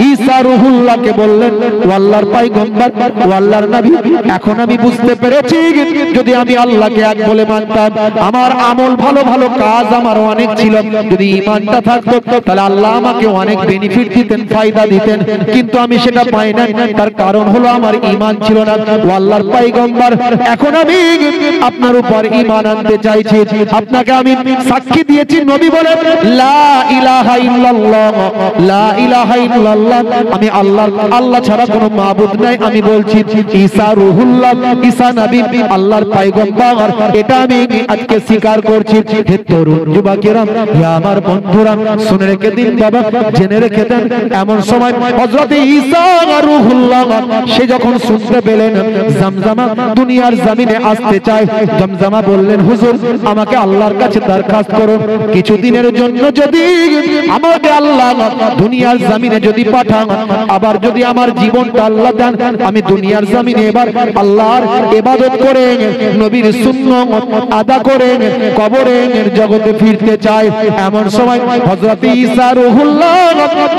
Speaker 1: ঈসা রূহুল্লাহকে বললেন, ও আল্লাহর পয়গম্বর, ও আল্লাহর নবী, এখন আমি বুঝতে পেরেছি যদি আমি আল্লাহকে এক বলে মানতাম, আমার আমল ভালো ভালো কাজ আমার অনেক ছিল, যদি ঈমানটা থাকতো তাহলে আল্লাহ আমাকে অনেক বেনিফিট দিতেন, ফায়দা দিতেন, কিন্তু আমি সেটা পাই না। তার কারণ হলো আমার ঈমান ছিল না। ও আল্লাহর পয়গম্বর, এখন আমি আপনার উপর ঈমান আনতে চাইছি। আপনাকে আমি সাক্ষী দিয়েছি নবী বলে, লা ইলাহা ইল্লাল্লাহ, লা ইলাহা ইল্লাল্লাহ, আমি আল্লাহ ছাড়া কোনো মাবুদ নাই। আমি বলছি ঈসা রূহুল্লাহ, ঈসা নবী আল্লাহর পয়গম্বর, এটা আমি আজকে স্বীকার করছি। হে তরুণ যুবকেরা, হে আমার বন্ধুরা, শুনে রেখে দিন বাবা, জেনে রেখে দেন। এমন সময় হযরত ঈসা রূহুল্লাহ সে যখন শুনতে পেলেন জামজামা দুনিয়ার জমিনে আসতে চায়, জামজামা বললেন, হুজুর আমাকে আল্লাহর কাছে দরখাস্ত করুন, কিছুদিনের জন্য যদি আমাকে আল্লাহ দুনিয়ার জমিনে যদি পাঠান, আবার যদি আমার জীবনটা আল্লাহ দেন, আমি দুনিয়ার জমিনে এবার আল্লাহর ইবাদত করে নবীর সুন্নাত আদা করে কবরের জগতে ফিরতে চাই। এমন সময় হযরত ঈসা রূহুল্লাহ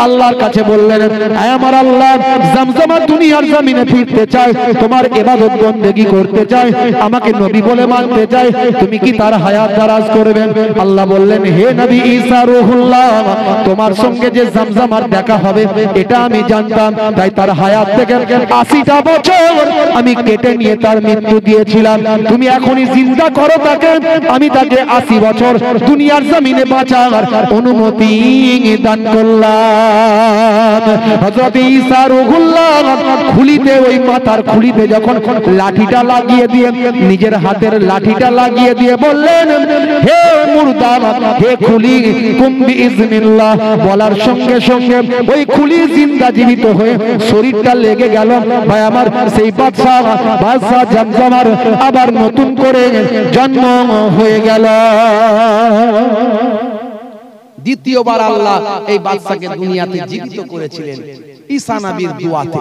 Speaker 1: আল্লাহর কাছে বললেন, হে আমার আল্লাহ, জামজামা দুনিয়ার জমিনে ফিরতে চায়, তোমার ইবাদত বন্দেগী করতে চায়, আমাকে নবী বলে মানতে চায়, তুমি কি তার হায়াত দারাজ করবে? আল্লাহ বললেন, হে নবী ঈসা রূহুল্লাহ, তোমার সঙ্গে যে জামজামার দেখা হবে এটা আমি জানতাম, তাই তার হায়াত থেকে 80টা বছর আমি কেটে নিয়ে তার মৃত্যু দিয়েছিলাম। তুমি এখনই জিন্দা করো তাকে, আমি তাকে 80 বছর দুনিয়ার জমিনে বাঁচার অনুমতি দান করলাম। হযরত ঈসা রূহুল্লাহ খুলিতে, ওই মাথার খুলিতে যখন লাঠিটা লাগিয়ে দিয়ে, নিজের হাতের লাঠিটা লাগিয়ে দিয়ে বললেন, হে মুর্দা, হে খুলি, কুম বিইজনিল্লাহ, বলার সঙ্গে সঙ্গে ওই খুলি জিন্দা জীবিত হয়ে শরীরটা লেগে গেল। ভাই আমার, সেই বাদশা জামজামার আবার নতুন করে জন্ম হয়ে গেল। দ্বিতীয়বার আল্লাহ এই বাদশাকে দুনিয়াতে জীবিত করেছিলেন ঈসা নবীর দোয়াতে।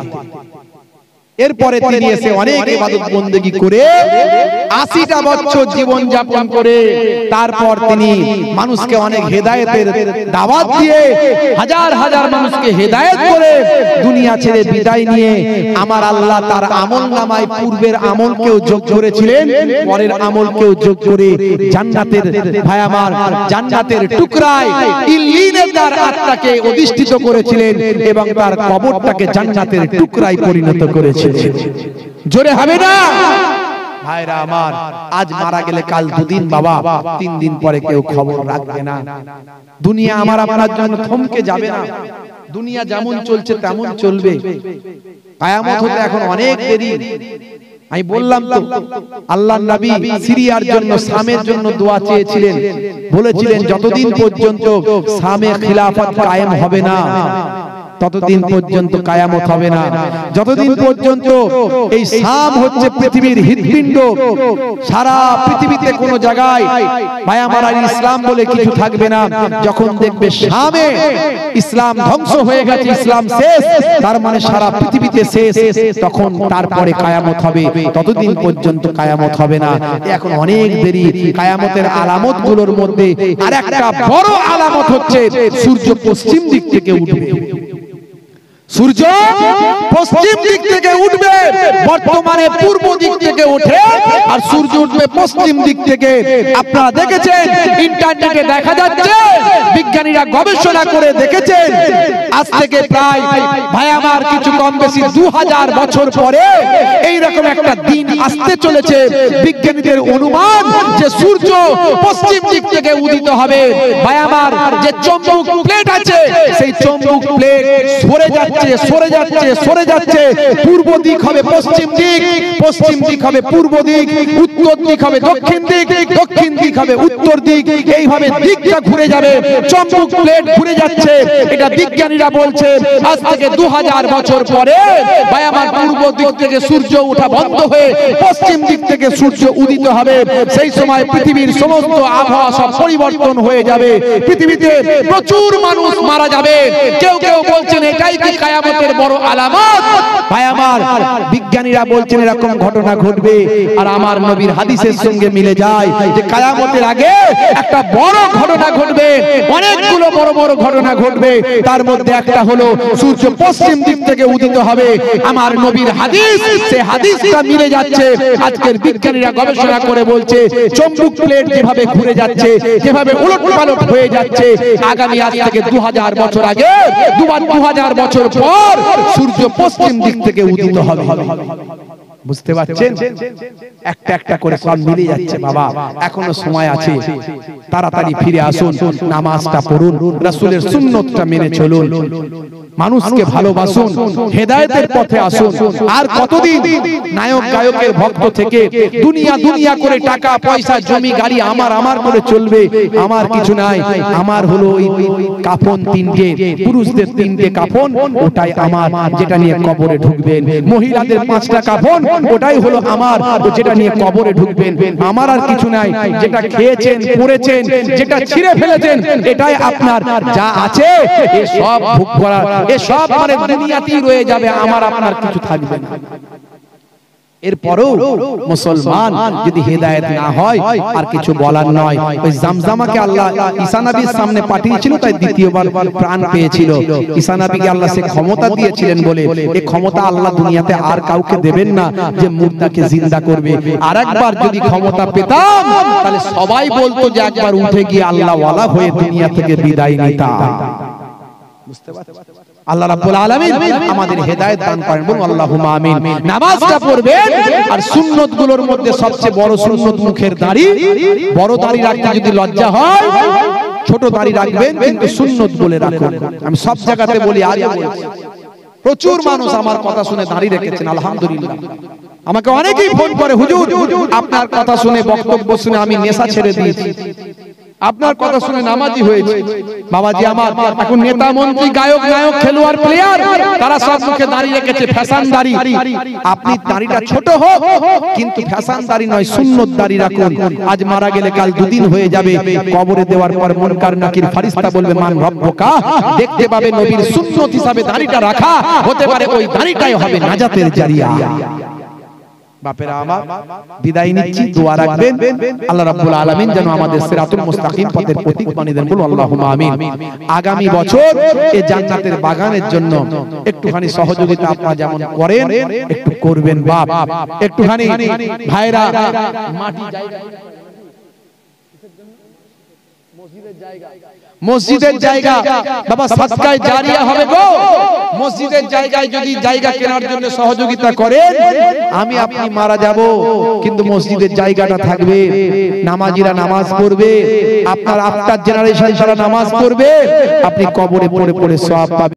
Speaker 1: এরপরে তিনি এসে অনেক ইবাদত বন্দেগী করে 80টা বছর জীবন যাপন করে তারপর তিনি মানুষকে অনেক হেদায়েতের দাওয়াত দিয়ে হাজার হাজার মানুষকে হেদায়েত করে দুনিয়া ছেড়ে বিদায় নিয়ে আমার আল্লাহ তার আমলনামায় পূর্বের আমলকেও যোগ করেছিলেন, পরের আমলকেও যোগ করে জান্নাতের, ভাই আমার, জান্নাতের টুকরায় ইল্লিনে তার আত্মাকে অধিষ্ঠিত করেছিলেন এবং তার কবরটাকে জান্নাতের টুকরায় পরিণত করেছিলেন। জোরে হবে না ভাইরা আমার? আজ মারা গেলে কাল 2 দিন বাবা, 3 দিন পরে কেউ খবর রাখবে না। দুনিয়া আমার আপনার জন্য থমকে যাবে না। দুনিয়া যেমন চলছে তেমন চলবে। কিয়ামত হতে এখন অনেক দেরি। আমি বললাম তো, আল্লাহর নবী সিরিয়ার জন্য, শামের জন্য দোয়া চেয়েছিলেন, বলেছিলেন যতদিন পর্যন্ত শামে খিলাফত কায়েম হবে না ততদিন পর্যন্ত কিয়ামত হবে না। যতদিন পর্যন্ত এই শাম হচ্ছে পৃথিবীর হৃদপিণ্ড, সারা পৃথিবীতে কোন জায়গায় ভাই আমার আর ইসলাম বলে কিছু থাকবে না। যখন দেখবে শামে ইসলাম ধ্বংস হয়ে গেছে, ইসলাম শেষ, তার মানে সারা পৃথিবীতে শেষ, তখন তারপরে কিয়ামত হবে। ততদিন পর্যন্ত কিয়ামত হবে না। এখন অনেক দেরি। কিয়ামতের আলামত গুলোর মধ্যে আরেকটা বড় আলামত হচ্ছে সূর্য পশ্চিম দিক থেকে উঠবে। সূর্য পশ্চিম দিক থেকে উঠবে, বর্তমানে পূর্ব দিক থেকে ওঠে, আর সূর্য উঠবে পশ্চিম দিক থেকে। আপনারা দেখেছেন, ইন্টারনেটে দেখা যাচ্ছে, বিজ্ঞানীরা গবেষণা করে দেখেছেন, আজ থেকে প্রায় ভাই আমার কিছু কম বেশি 2000 বছর পরে এই রকম একটা দিন আসতে চলেছে। বিজ্ঞানীদের অনুমান যে সূর্য পশ্চিম দিক থেকে উদিত হবে। ভাই আমার, যে চৌম্বক প্লেট আছে সেই চৌম্বক প্লেট সরে যাচ্ছে, সরে যাচ্ছে, সরে যাচ্ছে। পূর্ব দিক হবে পশ্চিম দিক, পশ্চিম দিক হবে পূর্ব দিক, উত্তর দিক হবে দক্ষিণ দিক, দক্ষিণ দিক হবে উত্তর দিক। এইভাবে দিকটা ঘুরে যাবে, চৌম্বক প্লেট ঘুরে যাচ্ছে। এটা বিজ্ঞানীরা বলছে আজ থেকে 2000 বছর পরে ভাই আমার পূর্ব দিক থেকে সূর্য ওঠা বন্ধ হয়ে পশ্চিম দিক থেকে সূর্য উদিত হবে। সেই সময় পৃথিবীর সমস্ত আবহাওয়া সব পরিবর্তন হয়ে যাবে। পৃথিবীতে প্রচুর মানুষ মারা যাবে। কেউ কেউ বলছেন এটাই কি কিয়ামতের বড় আলামত। ভাই আমার, বিজ্ঞানীরা বলছেন এরকম ঘটনা ঘটবে, আর আমার নবীর হাদিসের সঙ্গে মিলে যায় যে কিয়ামত কিয়ামতের আগে একটা বড় ঘটনা ঘটবে, অনেকগুলো বড় বড় ঘটনা ঘটবে। তার মধ্যে একটা হলো সূর্য পশ্চিম দিক থেকে উদিত হবে। আমার নবীর হাদিস, সে হাদিসটা মিলে যাচ্ছে। আজকের বিজ্ঞানীরা গবেষণা করে বলছে চৌম্বক প্লেট যেভাবে ঘুরে যাচ্ছে, যেভাবে উলটপালট হয়ে যাচ্ছে, আগামী আজ থেকে 2000 বছর আগে 2000 বছর পর সূর্য পশ্চিম দিক থেকে উদিত হবে। বুঝতে পারছেন? একটা একটা করে সব মিলে যাচ্ছে। বাবা এখনো সময় আছে, তাড়াতাড়ি ফিরে আসুন, নামাজটা পড়ুন, রাসূলের সুন্নতটা মেনে চলুন, মানুষকে ভালোবাসুন, হেদায়েতের পথে আসুন। আর কতদিন নায়ক গায়কের ভক্ত থেকে দুনিয়া দুনিয়া করে টাকা পয়সা জমি গাড়ি আমার আমার করে চলবে? আমার কিছু নাই, আমার হলো ওই কাফন তিনটে, পুরুষদের তিনটে কাফন, ওটাই আমার, যেটা নিয়ে কবরে ঢুকবেন। মহিলাদের 5টা কাফন, ওটাই হলো আমার, যেটা নিয়ে কবরে ঢুকবেন। আমার আর কিছু নাই, যেটা খেয়েছেন পড়েছেন যেটা ছিঁড়ে ফেলেছেন এটাই আপনার। যা আছে এ সব ভোগ করা, এ সব মানে দুনিয়াতেই রয়ে যাবে, আমার আপনার কিছু থাকবে না। এরপরও মুসলমান যদি হেদায়েত না হয় আর কিছু বলার নয়। ওই জামজামাকে আল্লাহ ঈসা নবীর সামনে পাঠিয়েছিল, তাই দ্বিতীয়বার প্রাণ পেয়েছিল। ঈসা নবীকে আল্লাহ সে ক্ষমতা দিয়েছিলেন বলে এই ক্ষমতা আল্লাহ দুনিয়াতে আর কাউকে দেবেন না যে মুর্দাকে জিন্দা করবে। আরেকবার যদি ক্ষমতা পেতাম তাহলে সবাই বলতো যে একবার উঠে গিয়ে আল্লাহ ওয়ালা হয়ে দুনিয়া থেকে বিদায় নিতাম। বুঝতে পারছেন? আল্লাহ রাব্বুল আলামিন আমাদের হেদায়েত দান করেন, বলুন আল্লাহুম্মা আমিন। নামাজটা পড়বেন, আর সুন্নতগুলোর মধ্যে সবচেয়ে বড় সুন্নত মুখের দাড়ি। বড় দাড়ি রাখতে যদি লজ্জা হয়, ছোট দাড়ি রাখবেন, কিন্তু সুন্নত বলে রাখুন। আমি সব জায়গাতে বলি, আজ বলছি, প্রচুর মানুষ আমার কথা শুনে দাড়ি রেখেছেন, আলহামদুলিল্লাহ। আমাকে অনেকেই ফোন করে, হুজুর আপনার কথা শুনে, বক্তব্য শুনে আমি নেশা ছেড়ে দিয়েছি, আপনার কথা শুনে নামাজি হয়েছে। বাবাজি আমার, এখন নেতা মন্ত্রী গায়ক নায়ক খেলোয়াড় প্লেয়ার তারা সব মুখে দাড়ি রেখেছে, ফ্যাশন দাড়ি। আপনি দাড়িটা ছোট হোক কিন্তু ফ্যাশন দাড়ি নয়, সুন্নত দাড়ি রাখুন। আজ মারা গেলে কাল 2 দিন হয়ে যাবে, কবরে দেওয়ার পর মুনকার নাকির ফেরেশতা বলবে মান রব্বুকা, দেখতে পাবে নবীর সুন্নত হিসাবে দাড়িটা রাখা, হতে পারে ওই দাড়িটাই হবে নাজাতের জারিয়া। বাপেরা আমার, বিদায় নিচ্ছি, দোয়া রাখবেন আল্লাহ রাব্বুল আলামিন যেন আমাদের সিরাতুল মুস্তাকিম পথের পথিক বানিয়ে দেন, বলুন আল্লাহুম্মা আমিন। আগামী বছর এই জান্নাতের বাগানের জন্য একটুখানি সহযোগিতা আপনারা যেমন করেন একটু করবেন বাপ। একটুখানি ভাইরা মাটি জায়গা, মসজিদের জায়গা বাবা সাদকায়ে জারিয়া হবে গো। মসজিদের জায়গায় যদি জায়গা কেনার জন্য সহযোগিতা করেন, আমি আপনি মারা যাব কিন্তু মসজিদের জায়গাটা থাকবে, নামাজিরা নামাজ পড়বে, আপনার আফটার জেনারেশন যারা নামাজ পড়বে, আপনি কবরে পড়ে পড়ে সওয়াব পাবেন।